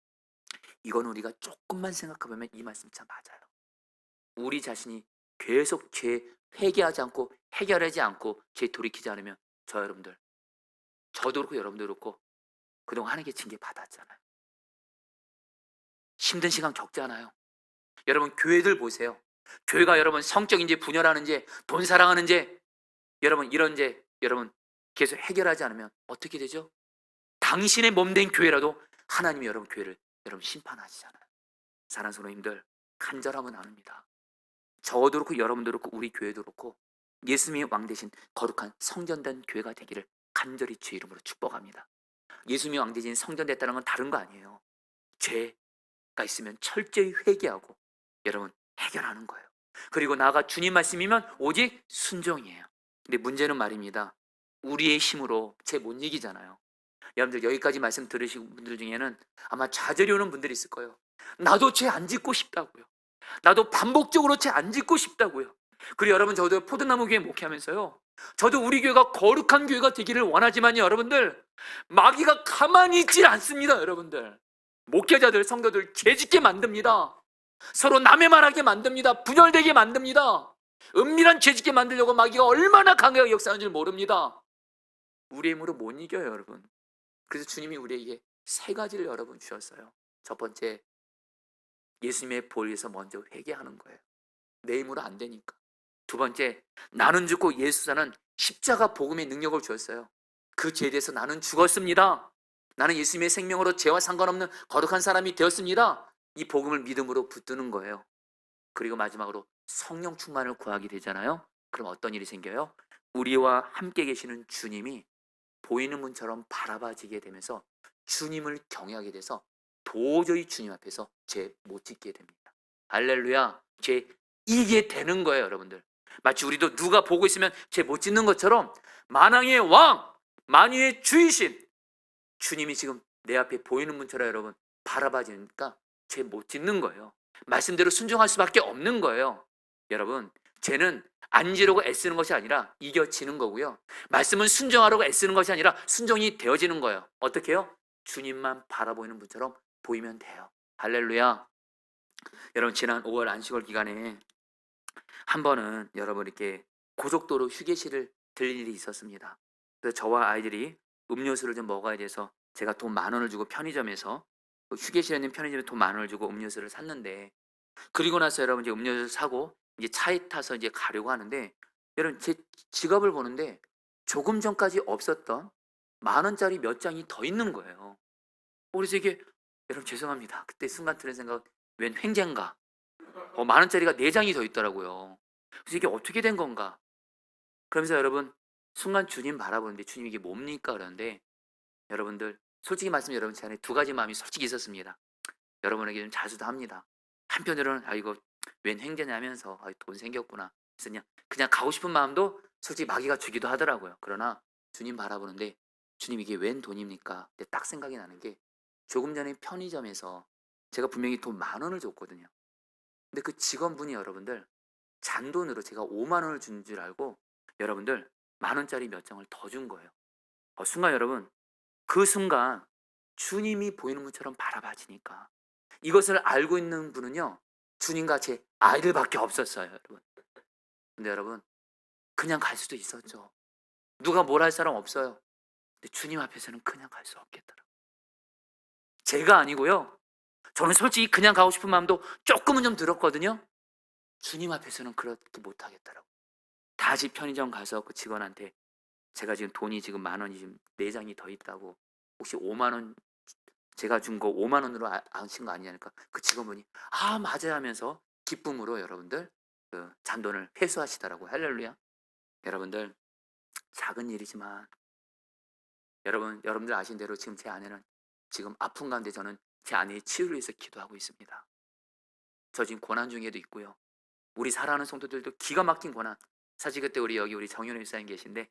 [SPEAKER 1] 이건 우리가 조금만 생각해보면 이 말씀 참 맞아요. 우리 자신이 계속 죄 회개하지 않고 해결하지 않고 죄 돌이키지 않으면 저도 그렇고 여러분도 그렇고 그동안 하나님께 징계 받았잖아요. 힘든 시간 겪잖아요. 여러분 교회들 보세요. 교회가 여러분 성적인지 분열하는지 돈 사랑하는지 여러분 이런 죄 여러분 계속 해결하지 않으면 어떻게 되죠? 당신의 몸된 교회라도 하나님이 여러분 교회를 여러분 심판하시잖아요. 사랑하는 성도님들 간절함은 아닙니다. 저도 그렇고 여러분도 그렇고 우리 교회도 그렇고 예수님의 왕 대신 거룩한 성전된 교회가 되기를 간절히 주의 이름으로 축복합니다. 예수님의 왕 대신 성전 됐다는 건 다른 거 아니에요. 죄가 있으면 철저히 회개하고 여러분 해결하는 거예요. 그리고 나아가 주님 말씀이면 오직 순종이에요. 근데 문제는 말입니다. 우리의 힘으로 죄 못 이기잖아요. 여러분들 여기까지 말씀 들으신 분들 중에는 아마 좌절이 오는 분들이 있을 거예요. 나도 죄 안 짓고 싶다고요. 나도 반복적으로 죄 안 짓고 싶다고요. 그리고 여러분 저도 포도나무 교회 목회하면서요, 저도 우리 교회가 거룩한 교회가 되기를 원하지만 여러분들 마귀가 가만히 있질 않습니다. 여러분들 목회자들 성도들 죄짓게 만듭니다. 서로 남의 말하게 만듭니다. 분열되게 만듭니다. 은밀한 죄짓게 만들려고 마귀가 얼마나 강하게 역사하는 줄 모릅니다. 우리의 힘으로 못 이겨요 여러분. 그래서 주님이 우리에게 세 가지를 여러분 주셨어요. 첫 번째, 예수님의 보혈에서 먼저 회개하는 거예요. 내 힘으로 안 되니까. 두 번째, 나는 죽고 예수 사는 십자가 복음의 능력을 주었어요. 그 죄에 대해서 나는 죽었습니다. 나는 예수님의 생명으로 죄와 상관없는 거룩한 사람이 되었습니다. 이 복음을 믿음으로 붙드는 거예요. 그리고 마지막으로 성령 충만을 구하게 되잖아요. 그럼 어떤 일이 생겨요? 우리와 함께 계시는 주님이 보이는 문처럼 바라봐지게 되면서 주님을 경외하게 돼서 도저히 주님 앞에서 죄 못 짓게 됩니다. 할렐루야. 죄 이게 되는 거예요 여러분들. 마치 우리도 누가 보고 있으면 죄 못 짓는 것처럼 만왕의 왕 만유의 주이신 주님이 지금 내 앞에 보이는 문처럼 여러분 바라봐지니까 죄 못 짓는 거예요. 말씀대로 순종할 수밖에 없는 거예요. 여러분 죄는 안 지르고 애쓰는 것이 아니라 이겨지는 거고요. 말씀은 순종하려고 애쓰는 것이 아니라 순종이 되어지는 거예요. 어떻게 해요? 주님만 바라보이는 분처럼 보이면 돼요. 할렐루야. 여러분 지난 5월 안식월 기간에 한 번은 여러분 이렇게 고속도로 휴게실을 들릴 일이 있었습니다. 그래서 저와 아이들이 음료수를 좀 먹어야 돼서 제가 돈 10,000원을 주고 편의점에서 휴게실에 있는 편의점에 돈 10,000원을 주고 음료수를 샀는데, 그리고 나서 여러분 이제 음료수를 사고 이제 차에 타서 이제 가려고 하는데 여러분 제 지갑을 보는데 조금 전까지 없었던 10,000원짜리 몇 장이 더 있는 거예요. 그래서 이게 여러분 죄송합니다. 그때 순간 드는 생각, 웬 횡재인가? 10,000원짜리가 4장이 더 있더라고요. 그래서 이게 어떻게 된 건가? 그러면서 여러분 순간 주님 바라보는데 주님 이게 뭡니까? 그러는데 여러분들 솔직히 말씀 여러분 제 안에 두 가지 마음이 솔직히 있었습니다. 여러분에게 좀 자수도 합니다. 한편으로는 이거 웬 횡재냐 하면서 돈 생겼구나. 그래서 그냥 가고 싶은 마음도 솔직히 마귀가 주기도 하더라고요. 그러나 주님 바라보는데 주님 이게 웬 돈입니까? 근데 딱 생각이 나는 게 조금 전에 편의점에서 제가 분명히 돈 10,000원을 줬거든요. 근데 그 직원분이 여러분들 잔돈으로 제가 50,000원을 준 줄 알고 여러분들 10,000원짜리 몇 장을 더 준 거예요. 순간 여러분 그 순간 주님이 보이는 것처럼 바라봐지니까 이것을 알고 있는 분은요 주님과 제 아이들밖에 없었어요, 여러분. 근데 여러분, 그냥 갈 수도 있었죠. 누가 뭘 할 사람 없어요. 근데 주님 앞에서는 그냥 갈 수 없겠더라고요. 제가 아니고요. 저는 솔직히 그냥 가고 싶은 마음도 조금은 좀 들었거든요. 주님 앞에서는 그렇게 못하겠더라고요. 다시 편의점 가서 그 직원한테 제가 지금 돈이 지금 10,000원이 지금 4장이 더 있다고, 혹시 50,000원 제가 준 거 50,000원으로 아신 거 아니냐니까 그 직원분이 아 맞아요 하면서 기쁨으로 여러분들 그 잔돈을 회수하시더라고요. 할렐루야. 여러분들, 작은 일이지만 여러분들 아신 대로 지금 제 아내는 지금 아픈 가운데 저는 제 아내의 치유를 위해서 기도하고 있습니다. 저 지금 고난 중에도 있고요. 우리 사랑하는 성도들도 기가 막힌 고난. 사실 그때 우리 정윤호 일사님 계신데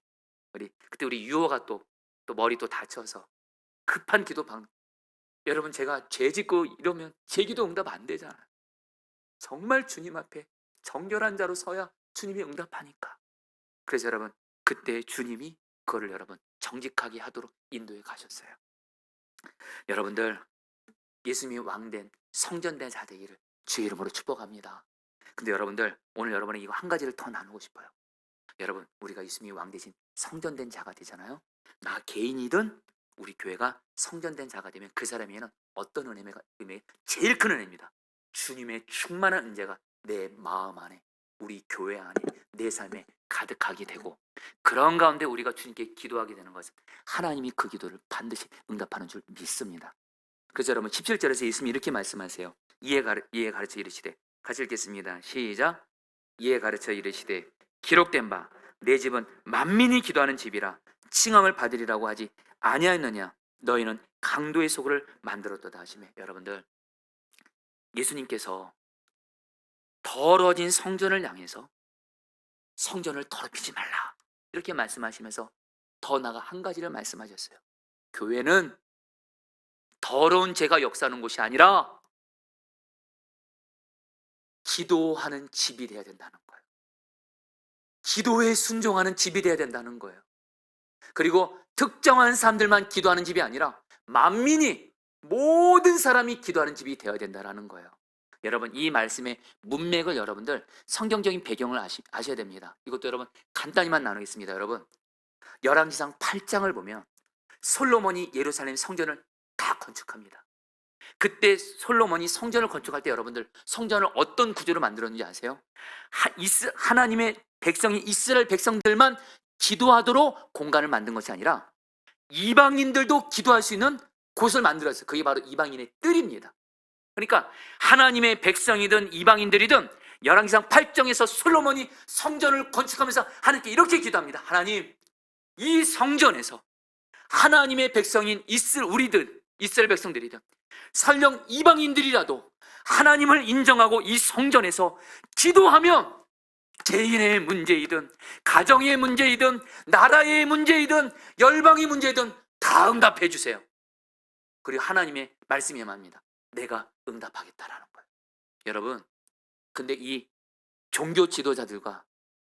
[SPEAKER 1] 그때 우리 유호가 또 머리 또 다쳐서 급한 기도 방. 여러분, 제가 죄 짓고 이러면 제 기도 응답 안 되잖아요. 정말 주님 앞에 정결한 자로 서야 주님이 응답하니까. 그래서 여러분, 그때 주님이 그거를 여러분 정직하게 하도록 인도해 가셨어요. 여러분들, 예수님이 왕된 성전된 자 되기를 주의 이름으로 축복합니다. 근데 여러분들, 오늘 여러분에게 이거 한 가지를 더 나누고 싶어요. 여러분, 우리가 예수님이 왕 대신 성전된 자가 되잖아요. 나 개인이든 우리 교회가 성전된 자가 되면 그 사람에게는 어떤 은혜가 제일 큰 은혜입니다. 주님의 충만한 은혜가 내 마음 안에, 우리 교회 안에, 내 삶에 가득하게 되고, 그런 가운데 우리가 주님께 기도하게 되는 것은 하나님이 그 기도를 반드시 응답하는 줄 믿습니다. 그래서 여러분 17절에서 예수님이 이렇게 말씀하세요. 이에 가르쳐 이르시되, 같이 읽겠습니다. 시작. 이에 가르쳐 이르시되 기록된 바 내 집은 만민이 기도하는 집이라 칭함을 받으리라고 하지 아니하였느냐. 너희는 강도의 소굴을 만들었도다 하시매. 여러분들, 예수님께서 더러워진 성전을 향해서 성전을 더럽히지 말라 이렇게 말씀하시면서 더 나아가 한 가지를 말씀하셨어요. 교회는 더러운 죄가 역사하는 곳이 아니라 기도하는 집이 되어야 된다는 거예요. 기도에 순종하는 집이 되어야 된다는 거예요. 그리고 특정한 사람들만 기도하는 집이 아니라 만민이, 모든 사람이 기도하는 집이 되어야 된다는 거예요. 여러분, 이 말씀의 문맥을 여러분들 성경적인 배경을 아셔야 됩니다. 이것도 여러분 간단히만 나누겠습니다. 여러분, 열왕기상 8장을 보면 솔로몬이 예루살렘 성전을 다 건축합니다. 그때 솔로몬이 성전을 건축할 때 여러분들 성전을 어떤 구조로 만들었는지 아세요? 하나님의 백성이, 이스라엘 백성들만 기도하도록 공간을 만든 것이 아니라 이방인들도 기도할 수 있는 곳을 만들었어요. 그게 바로 이방인의 뜰입니다. 그러니까 하나님의 백성이든 이방인들이든 열왕기상 8장에서 솔로몬이 성전을 건축하면서 하나님께 이렇게 기도합니다. 하나님, 이 성전에서 하나님의 백성인 이스라엘 백성들이든 설령 이방인들이라도 하나님을 인정하고 이 성전에서 기도하면 개인의 문제이든 가정의 문제이든 나라의 문제이든 열방의 문제이든 다 응답해 주세요. 그리고 하나님의 말씀이 임합니다. 내가 응답하겠다라는 거예요. 여러분, 근데 이 종교 지도자들과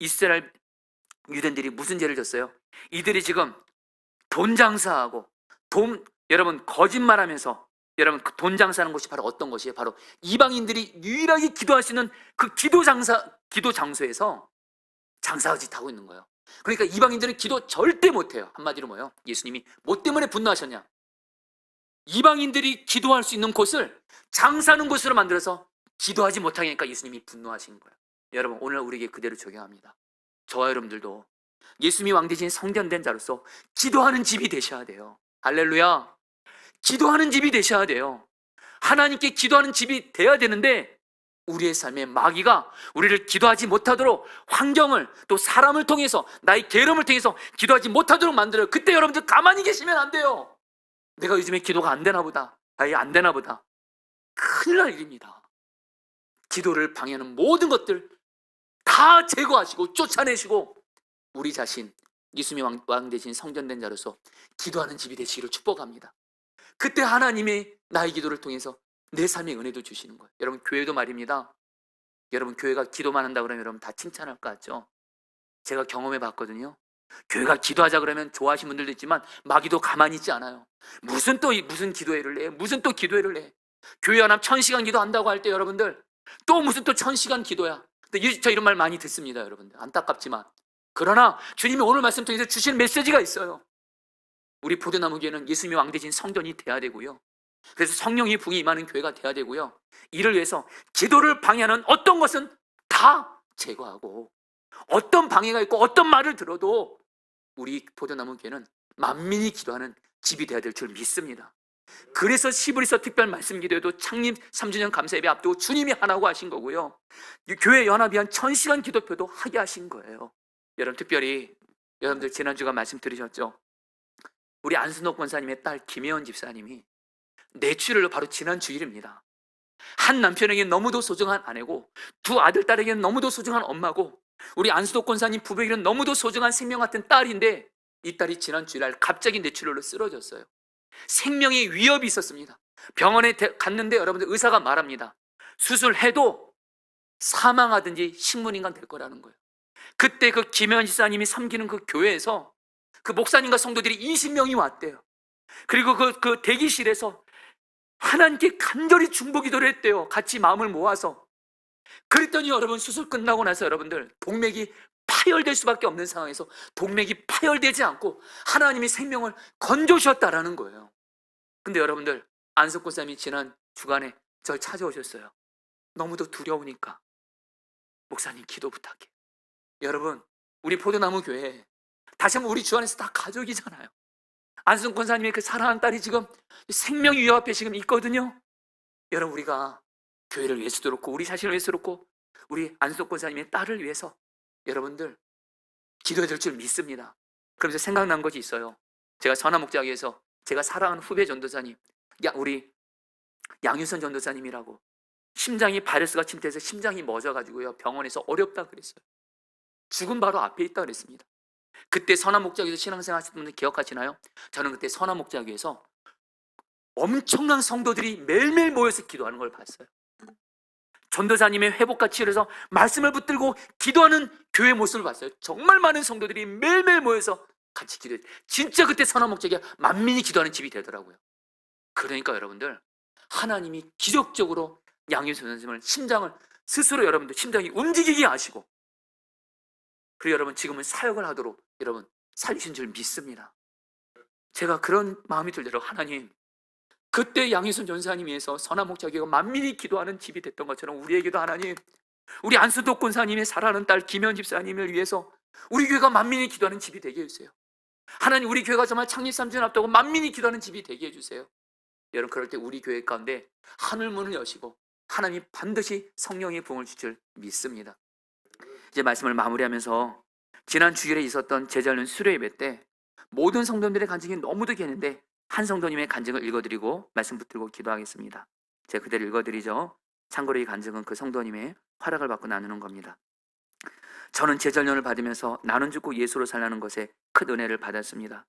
[SPEAKER 1] 이스라엘 유대인들이 무슨 죄를 졌어요? 이들이 지금 돈 장사하고 여러분 거짓말하면서, 여러분 그 돈 장사하는 곳이 바로 어떤 것이에요? 바로 이방인들이 유일하게 기도할 수 있는 그 기도 장소에서 장사짓 하고 있는 거예요. 그러니까 이방인들은 기도 절대 못해요. 한마디로 뭐예요? 예수님이 뭐 때문에 분노하셨냐? 이방인들이 기도할 수 있는 곳을 장사하는 곳으로 만들어서 기도하지 못하게 하니까 예수님이 분노하신 거예요. 여러분, 오늘 우리에게 그대로 적용합니다. 저와 여러분들도 예수님이 왕 대신 성전된 자로서 기도하는 집이 되셔야 돼요. 할렐루야. 기도하는 집이 되셔야 돼요. 하나님께 기도하는 집이 돼야 되는데, 우리의 삶에 마귀가 우리를 기도하지 못하도록 환경을, 또 사람을 통해서, 나의 게으름을 통해서 기도하지 못하도록 만들어요. 그때 여러분들 가만히 계시면 안 돼요. 내가 요즘에 기도가 안 되나 보다, 아예 안 되나 보다. 큰일 날 일입니다. 기도를 방해하는 모든 것들 다 제거하시고 쫓아내시고 우리 자신, 예수님이 왕 대신 성전된 자로서 기도하는 집이 되시기를 축복합니다. 그때 하나님이 나의 기도를 통해서 내 삶에 은혜도 주시는 거예요. 여러분, 교회도 말입니다. 여러분, 교회가 기도만 한다 그러면 여러분 다 칭찬할 것 같죠? 제가 경험해 봤거든요. 교회가 기도하자 그러면 좋아하시는 분들도 있지만 마귀도 가만히 있지 않아요. 무슨 기도회를 해? 무슨 또 기도회를 해? 교회 하나 1000시간 기도한다고 할 때 여러분들 또 무슨 또 1000시간 기도야. 근데 저 이런 말 많이 듣습니다, 여러분들. 안타깝지만. 그러나 주님이 오늘 말씀 통해서 주신 메시지가 있어요. 우리 포도나무 교회는 예수님의 왕대신 성전이 돼야 되고요. 그래서 성령의 붕이 임하는 교회가 돼야 되고요. 이를 위해서 기도를 방해하는 어떤 것은 다 제거하고, 어떤 방해가 있고 어떤 말을 들어도 우리 포도나무 교회는 만민이 기도하는 집이 돼야 될 줄 믿습니다. 그래서 시브리서 특별 말씀 기도에도 창립 3주년 감사 예배 앞두고 주님이 하라고 하신 거고요. 교회 연합 위한 1000시간 기도표도 하게 하신 거예요. 여러분, 특별히 여러분들 지난주가 말씀 들으셨죠? 우리 안순옥 권사님의 딸 김혜원 집사님이 뇌출혈로 바로 지난 주일입니다. 한 남편에게 너무도 소중한 아내고 두 아들 딸에게는 너무도 소중한 엄마고 우리 안순옥 권사님 부부에게는 너무도 소중한 생명 같은 딸인데, 이 딸이 지난 주일날 갑자기 뇌출혈로 쓰러졌어요. 생명의 위협이 있었습니다. 병원에 갔는데 여러분들 의사가 말합니다. 수술해도 사망하든지 식물인간 될 거라는 거예요. 그때 그 김혜원 집사님이 섬기는 그 교회에서 그 목사님과 성도들이 20명이 왔대요. 그리고 그 대기실에서 하나님께 간절히 중보기도를 했대요. 같이 마음을 모아서. 그랬더니 여러분, 수술 끝나고 나서 여러분들 동맥이 파열될 수밖에 없는 상황에서 동맥이 파열되지 않고 하나님이 생명을 건져주셨다라는 거예요. 근데 여러분들, 안석 권사님이 지난 주간에 저를 찾아오셨어요. 너무도 두려우니까 목사님 기도 부탁해. 여러분, 우리 포도나무 교회 다시 한번 우리 주 안에서 다 가족이잖아요. 안승 권사님의 그 사랑하는 딸이 지금 생명 위협 앞에 지금 있거든요. 여러분, 우리가 교회를 위해서도 그렇고 우리 자신을 위해서도 그렇고 우리 안승 권사님의 딸을 위해서 여러분들 기도해야 될 줄 믿습니다. 그러면서 생각난 것이 있어요. 제가 선화목자교에서 제가 사랑하는 후배 전도사님, 우리 양유선 전도사님이라고, 심장이 바이러스가 침투해서 심장이 멎어가지고요 병원에서 어렵다 그랬어요. 죽음 바로 앞에 있다 그랬습니다. 그때 선화목자교에서 신앙생활 하셨던 분들 기억하시나요? 저는 그때 선화목자교에서 엄청난 성도들이 매일매일 모여서 기도하는 걸 봤어요. 전도사님의 회복과 치유에서 말씀을 붙들고 기도하는 교회 모습을 봤어요. 정말 많은 성도들이 매일매일 모여서 같이 기도해요. 진짜 그때 선화목자교가 만민이 기도하는 집이 되더라고요. 그러니까 여러분들, 하나님이 기적적으로 양효선 선생님을 심장을 스스로 여러분들 심장이 움직이게 하시고, 그리고 여러분 지금은 사역을 하도록 여러분 살리신 줄 믿습니다. 제가 그런 마음이 들더라고요. 하나님, 그때 양희순 전사님 위해서 선화목자교가 만민이 기도하는 집이 됐던 것처럼 우리에게도 하나님, 우리 안수독 권사님의 사랑하는 딸 김현 집사님을 위해서 우리 교회가 만민이 기도하는 집이 되게 해주세요. 하나님, 우리 교회가 정말 창립 3주년 앞두고 만민이 기도하는 집이 되게 해주세요. 여러분, 그럴 때 우리 교회 가운데 하늘문을 여시고 하나님이 반드시 성령의 부흥을 주실 줄 믿습니다. 이제 말씀을 마무리하면서, 지난 주일에 있었던 제자연 수료 예배 때 모든 성도님들의 간증이 너무도 기는데 한 성도님의 간증을 읽어드리고 말씀 붙들고 기도하겠습니다. 제가 그대로 읽어드리죠. 참고로 이 간증은 그 성도님의 허락을 받고 나누는 겁니다. 저는 제자연을 받으면서 나는 죽고 예수로 살라는 것에 큰 은혜를 받았습니다.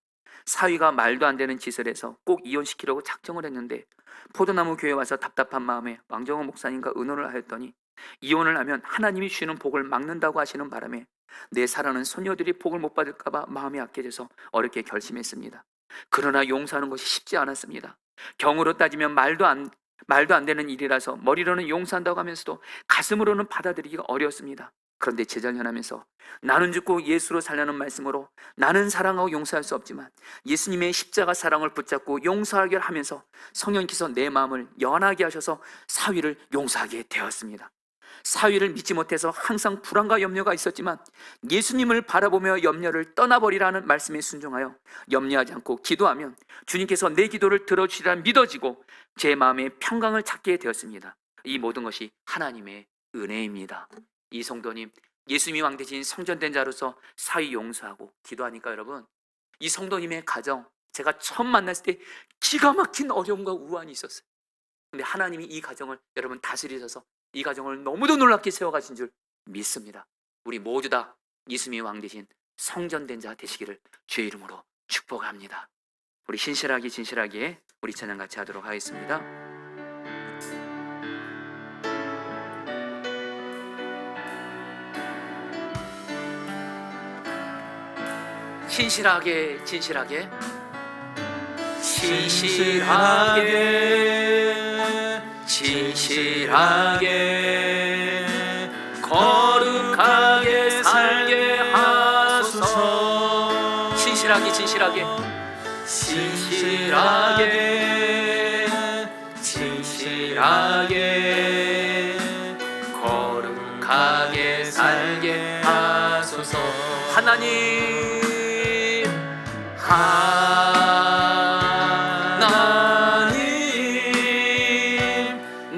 [SPEAKER 1] 사위가 말도 안 되는 짓을 해서 꼭 이혼시키려고 작정을 했는데 포도나무 교회에 와서 답답한 마음에 왕정호 목사님과 의논을 하였더니 이혼을 하면 하나님이 주시는 복을 막는다고 하시는 바람에 내 사랑하는 손녀들이 복을 못 받을까 봐 마음이 약해져서 어렵게 결심했습니다. 그러나 용서하는 것이 쉽지 않았습니다. 경으로 따지면 말도 안 되는 일이라서 머리로는 용서한다고 하면서도 가슴으로는 받아들이기가 어려웠습니다. 그런데 제자연하면서 나는 죽고 예수로 살라는 말씀으로 나는 사랑하고 용서할 수 없지만 예수님의 십자가 사랑을 붙잡고 용서하게 하면서 성령께서 내 마음을 연하게 하셔서 사위를 용서하게 되었습니다. 사위를 믿지 못해서 항상 불안과 염려가 있었지만 예수님을 바라보며 염려를 떠나버리라는 말씀에 순종하여 염려하지 않고 기도하면 주님께서 내 기도를 들어주시리라 믿어지고 제 마음에 평강을 찾게 되었습니다. 이 모든 것이 하나님의 은혜입니다. 이 성도님, 예수님이 왕대신 성전된 자로서 사위 용서하고 기도하니까 여러분, 이 성도님의 가정, 제가 처음 만났을 때 기가 막힌 어려움과 우환이 있었어요. 근데 하나님이 이 가정을 여러분 다스리셔서 이 가정을 너무도 놀랍게 세워가신 줄 믿습니다. 우리 모두 다 예수님이 왕대신 성전된 자 되시기를 주의 이름으로 축복합니다. 우리 신실하게 진실하게 우리 찬양 같이 하도록 하겠습니다. 신실하게 진실하게 진실하게 진실하게 진실하게 진실하게 진실하게 거룩하게 살게 하소서. 하나님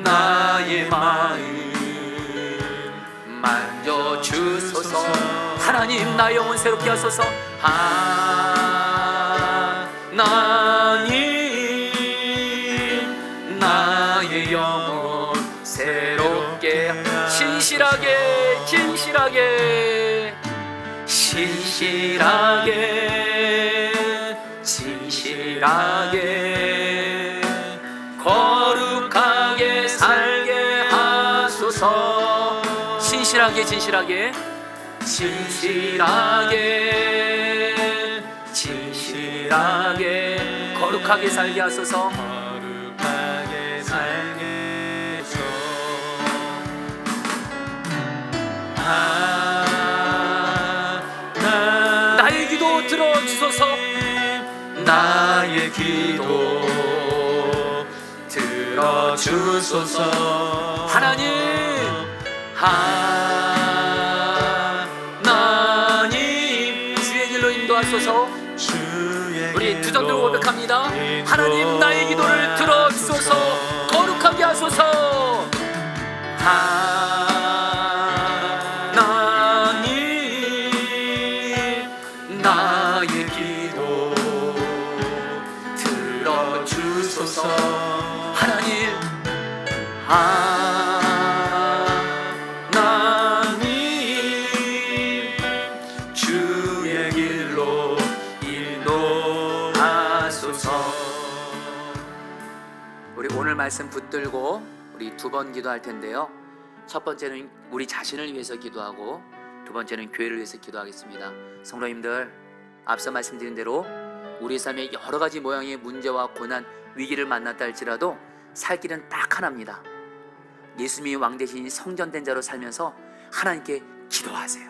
[SPEAKER 1] 나의 마음 만져주소서. 하나님 나의 영혼 새롭게 하소서. 하나님 나의 영혼 새롭게 진실하게 진실하게 거룩하게 살게 하소서. 진실하게 거룩하게 살게 하소서.
[SPEAKER 2] 거룩하게 살게
[SPEAKER 1] 나의 기도 들어주소서.
[SPEAKER 2] 나의 기도 들어주소서.
[SPEAKER 1] 하나님 주의 길로 인도하소서. 우리 두 손 들고 고백합니다. 하나님 나의 기도를 들어주소서. 거룩하게 하소서. 하나님 나의 기도 들어주소서. 하나님 주의 길로 인도하소서. 우리 오늘 말씀 붙들고 우리 두 번 기도할 텐데요. 첫 번째는 우리 자신을 위해서 기도하고 두 번째는 교회를 위해서 기도하겠습니다. 성도님들, 앞서 말씀드린 대로 우리 삶에 여러 가지 모양의 문제와 고난, 위기를 만났다 할지라도 살 길은 딱 하나입니다. 예수님이 왕 대신 성전된 자로 살면서 하나님께 기도하세요.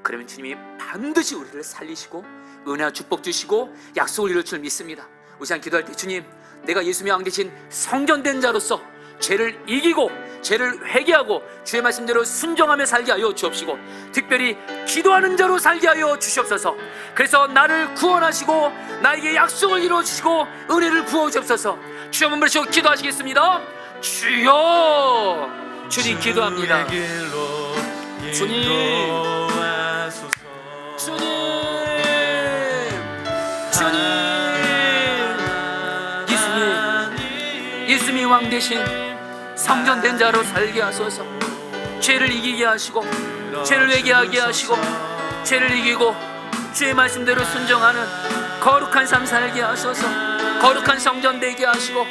[SPEAKER 1] 그러면 주님이 반드시 우리를 살리시고 은혜와 축복 주시고 약속을 이룰 줄 믿습니다. 우리 시간 기도할 때, 주님, 내가 예수님의 왕 대신 성전된 자로서 죄를 이기고 죄를 회개하고 주의 말씀대로 순종하며 살게 하여 주옵시고, 특별히 기도하는 자로 살게 하여 주시옵소서. 그래서 나를 구원하시고 나에게 약속을 이루어 주시고 은혜를 부어 주옵소서. 주여 한번 부르시고 기도하시겠습니다. 주여, 주님 기도합니다. 주님 예수님이 왕 대신 성전된 자로 살게 하소서. 죄를 이기게 하시고 죄를 회개하게 하시고 죄를 이기고 주의 말씀대로 순종하는 거룩한 삶 살게 하소서. 거룩한 성전 되게 하시고,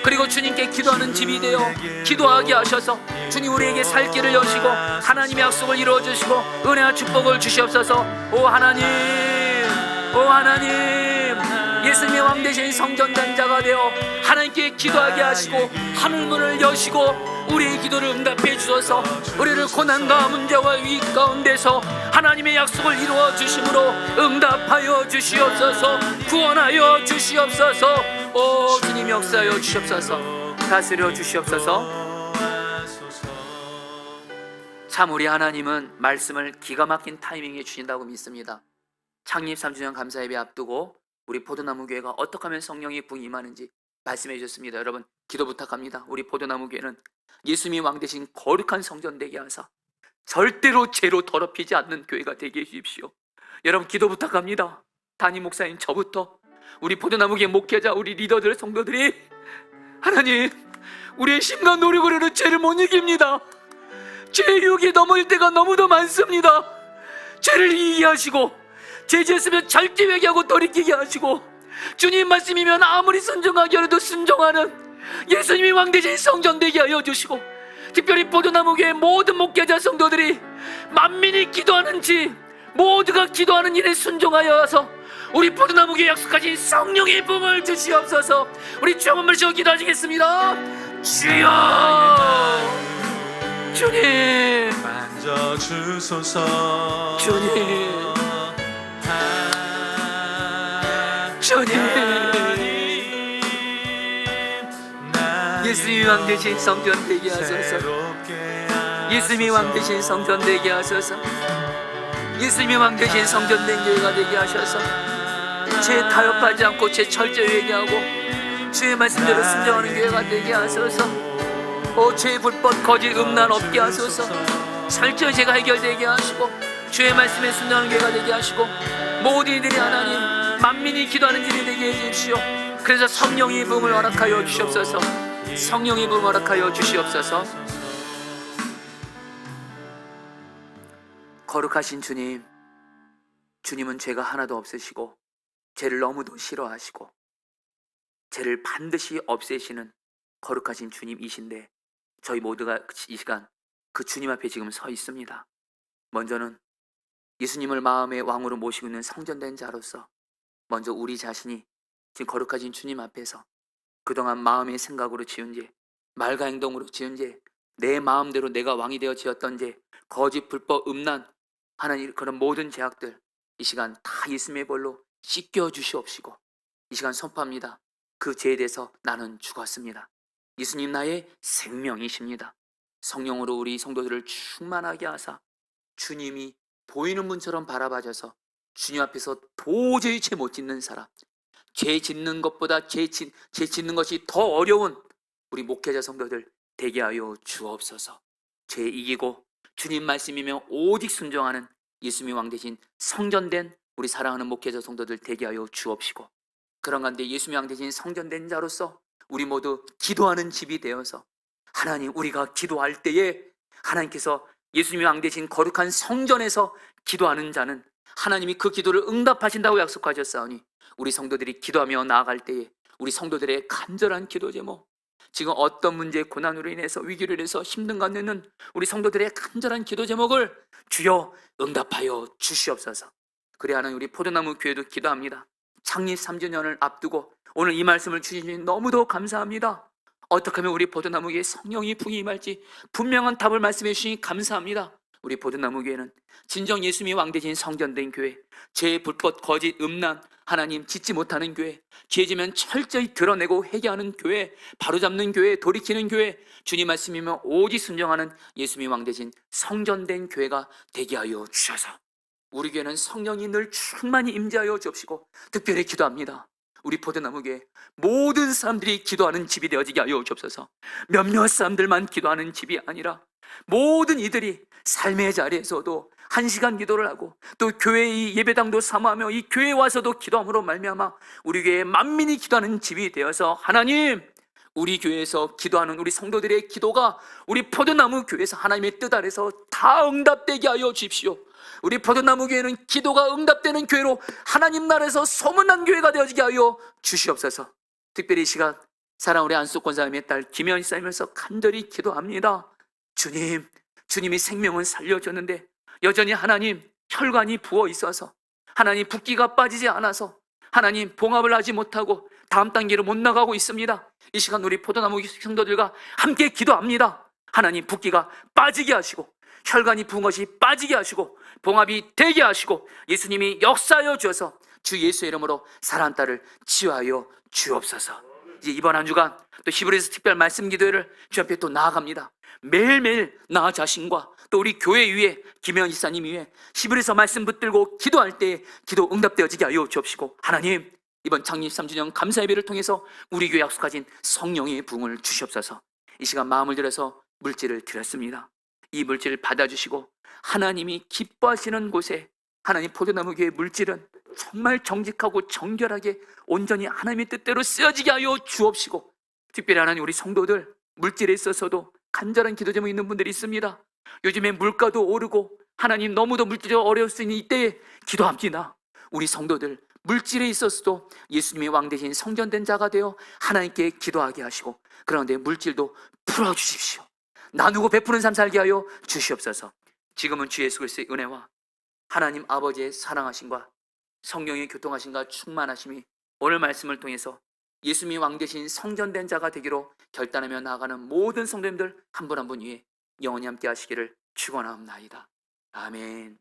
[SPEAKER 1] 그리고 주님께 기도하는 집이 되어 기도하게 하셔서 주님 우리에게 살 길을 여시고 하나님의 약속을 이루어 주시고 은혜와 축복을 주시옵소서. 오 하나님, 오 하나님, 예수님의 왕 대신 성전된 자가 되어 하나님께 기도하게 하시고 하늘문을 여시고 우리의 기도를 응답해 주셔서 우리를 고난과 문제와 위기 가운데서 하나님의 약속을 이루어 주심으로 응답하여 주시옵소서. 구원하여 주시옵소서. 오 주님 역사하여 주시옵소서. 다스려 주시옵소서. 참 우리 하나님은 말씀을 기가 막힌 타이밍에 주신다고 믿습니다. 창립 3주년 감사 예배 앞두고 우리 포도나무 교회가 어떻게 하면 성령의 부흥이 임하는지 말씀해 주셨습니다. 여러분 기도 부탁합니다. 우리 포도나무 교회는 예수님이 왕 대신 거룩한 성전 되게 하사 절대로 죄로 더럽히지 않는 교회가 되게 해주십시오. 여러분 기도 부탁합니다. 담임 목사님 저부터 우리 포도나무 교회 목회자 우리 리더들 성도들이 하나님 우리의 힘과 노력으로는 죄를 못 이깁니다. 죄의 유혹에 넘어질 때가 너무도 많습니다. 죄를 이기게 하시고 죄 지었으면 절대 회개하고 돌이키게 하시고 주님 말씀이면 아무리 순종하게 해도 순종하는 예수님이 왕 대신 성전 되게 하여 주시고, 특별히 포도나무 교회 모든 목회자 성도들이 만민이 기도하는지 모두가 기도하는 일에 순종하여서 우리 포도나무 교회 약속하신 성령의 부흥을 주시옵소서. 우리 주 한번 부르시고 기도하시겠습니다. 주여, 주님 만져주소서. 주님 주님, 예수님이 왕 되신 성전 되게 하소서. 예수님이 왕 되신 성전 되게 하소서. 예수님이 왕 되신 성전 된 교회가 되게 하셔서 죄 타협하지 않고 죄 철저히 회개하고 주의 말씀대로 순종하는 교회가 되게 하소서. 죄의 불법 거짓 음란 없게 하소서. 철저히 죄가 해결되게 하시고 주의 말씀에 순종하는 교회가 되게 하시고 모든 이들이 하나님 만민이 기도하는 일이 되게 해주십시오. 그래서 성령의 부음을 허락하여 주시옵소서. 성령의 부음을 허락하여 주시옵소서. 거룩하신 주님, 주님은 죄가 하나도 없으시고 죄를 너무도 싫어하시고 죄를 반드시 없애시는 거룩하신 주님이신데 저희 모두가 이 시간 그 주님 앞에 지금 서 있습니다. 먼저는 예수님을 마음의 왕으로 모시고 있는 성전된 자로서 먼저 우리 자신이 지금 거룩하신 주님 앞에서 그동안 마음의 생각으로 지은 죄, 말과 행동으로 지은 죄, 내 마음대로 내가 왕이 되어 지었던 죄, 거짓, 불법, 음란, 하나님 그런 모든 죄악들 이 시간 다 예수님의 볼로 씻겨 주시옵시고 이 시간 선포합니다. 그 죄에 대해서 나는 죽었습니다. 예수님 나의 생명이십니다. 성령으로 우리 성도들을 충만하게 하사 주님이 보이는 분처럼 바라봐줘서 주님 앞에서 도저히 죄 못 짓는 사람, 죄 짓는 것보다 죄 짓는 것이 더 어려운 우리 목회자 성도들 되게 하여 주옵소서. 죄 이기고 주님 말씀이며 오직 순종하는 예수님이 왕 대신 성전된 우리 사랑하는 목회자 성도들 되게 하여 주옵시고 그런 가운데 예수님이 왕 대신 성전된 자로서 우리 모두 기도하는 집이 되어서 하나님 우리가 기도할 때에 하나님께서 예수님이 왕 대신 거룩한 성전에서 기도하는 자는 하나님이 그 기도를 응답하신다고 약속하셨사오니 우리 성도들이 기도하며 나아갈 때에 우리 성도들의 간절한 기도 제목, 지금 어떤 문제 고난으로 인해서 위기로 인해서 힘든 가운데 있는 우리 성도들의 간절한 기도 제목을 주여 응답하여 주시옵소서. 그래야 하는 우리 포도나무 교회도 기도합니다. 창립 3주년을 앞두고 오늘 이 말씀을 주시니 너무도 감사합니다. 어떻게 하면 우리 포도나무 교회에 성령이 풍이 임할지 분명한 답을 말씀해 주시니 감사합니다. 우리 포도나무 교회는 진정 예수님이 왕대신 성전된 교회, 죄, 불법, 거짓, 음란 하나님 짓지 못하는 교회, 죄 지면 철저히 드러내고 회개하는 교회, 바로잡는 교회, 돌이키는 교회, 주님 말씀이며 오직 순종하는 예수님이 왕대신 성전된 교회가 되게 하여 주셔서 우리 교회는 성령이 늘 충만히 임재하여 주옵시고 특별히 기도합니다. 우리 포도나무교회 모든 사람들이 기도하는 집이 되어지게 하여 주옵소서. 몇몇 사람들만 기도하는 집이 아니라 모든 이들이 삶의 자리에서도 1시간 기도를 하고 또 교회의 예배당도 사모하며 이 교회에 와서도 기도함으로 말미암아 우리 교회에 만민이 기도하는 집이 되어서 하나님 우리 교회에서 기도하는 우리 성도들의 기도가 우리 포도나무 교회에서 하나님의 뜻 아래서 다 응답되게 하여 주십시오. 우리 포도나무 교회는 기도가 응답되는 교회로 하나님 나라에서 소문난 교회가 되어지게 하여 주시옵소서. 특별히 이 시간 사랑 우리 안수 권사님의 딸 김현희 사님에서 간절히 기도합니다. 주님, 주님이 생명은 살려줬는데 여전히 하나님 혈관이 부어 있어서 하나님 붓기가 빠지지 않아서 하나님 봉합을 하지 못하고 다음 단계로 못 나가고 있습니다. 이 시간 우리 포도나무 성도들과 함께 기도합니다. 하나님 붓기가 빠지게 하시고 혈관이 부은 것이 빠지게 하시고 봉합이 되게 하시고 예수님이 역사하여 주어서 주 예수의 이름으로 사랑하는 딸을 치유하여 주옵소서. 이제 이번 한 주간 또 히브리서 특별 말씀 기도회를 주 앞에 또 나아갑니다. 매일매일 나 자신과 또 우리 교회 위에 김현 지사님 위에 히브리서 말씀 붙들고 기도할 때 기도 응답되어지게 하여 주옵시고 하나님 이번 창립 3주년 감사 예배를 통해서 우리 교회 약속하신 성령의 부흥을 주시옵소서. 이 시간 마음을 들여서 물질을 드렸습니다. 이 물질을 받아주시고 하나님이 기뻐하시는 곳에 하나님 포도나무 교회 물질은 정말 정직하고 정결하게 온전히 하나님의 뜻대로 쓰여지게 하여 주옵시고 특별히 하나님 우리 성도들 물질에 있어서도 간절한 기도 제목이 있는 분들이 있습니다. 요즘에 물가도 오르고 하나님 너무도 물질이 어려울 수 있는 이때에 기도합니다. 우리 성도들 물질에 있어서도 예수님의 왕 대신 성전된 자가 되어 하나님께 기도하게 하시고 그런데 물질도 풀어주십시오. 나누고 베푸는 삶 살게 하여 주시옵소서. 지금은 주 예수 그리스도의 은혜와 하나님 아버지의 사랑하심과 성령의 교통하심과 충만하심이 오늘 말씀을 통해서 예수님이 왕 대신 성전된 자가 되기로 결단하며 나아가는 모든 성도님들 한 분 한 분 위에 영원히 함께 하시기를 축원하옵나이다. 아멘.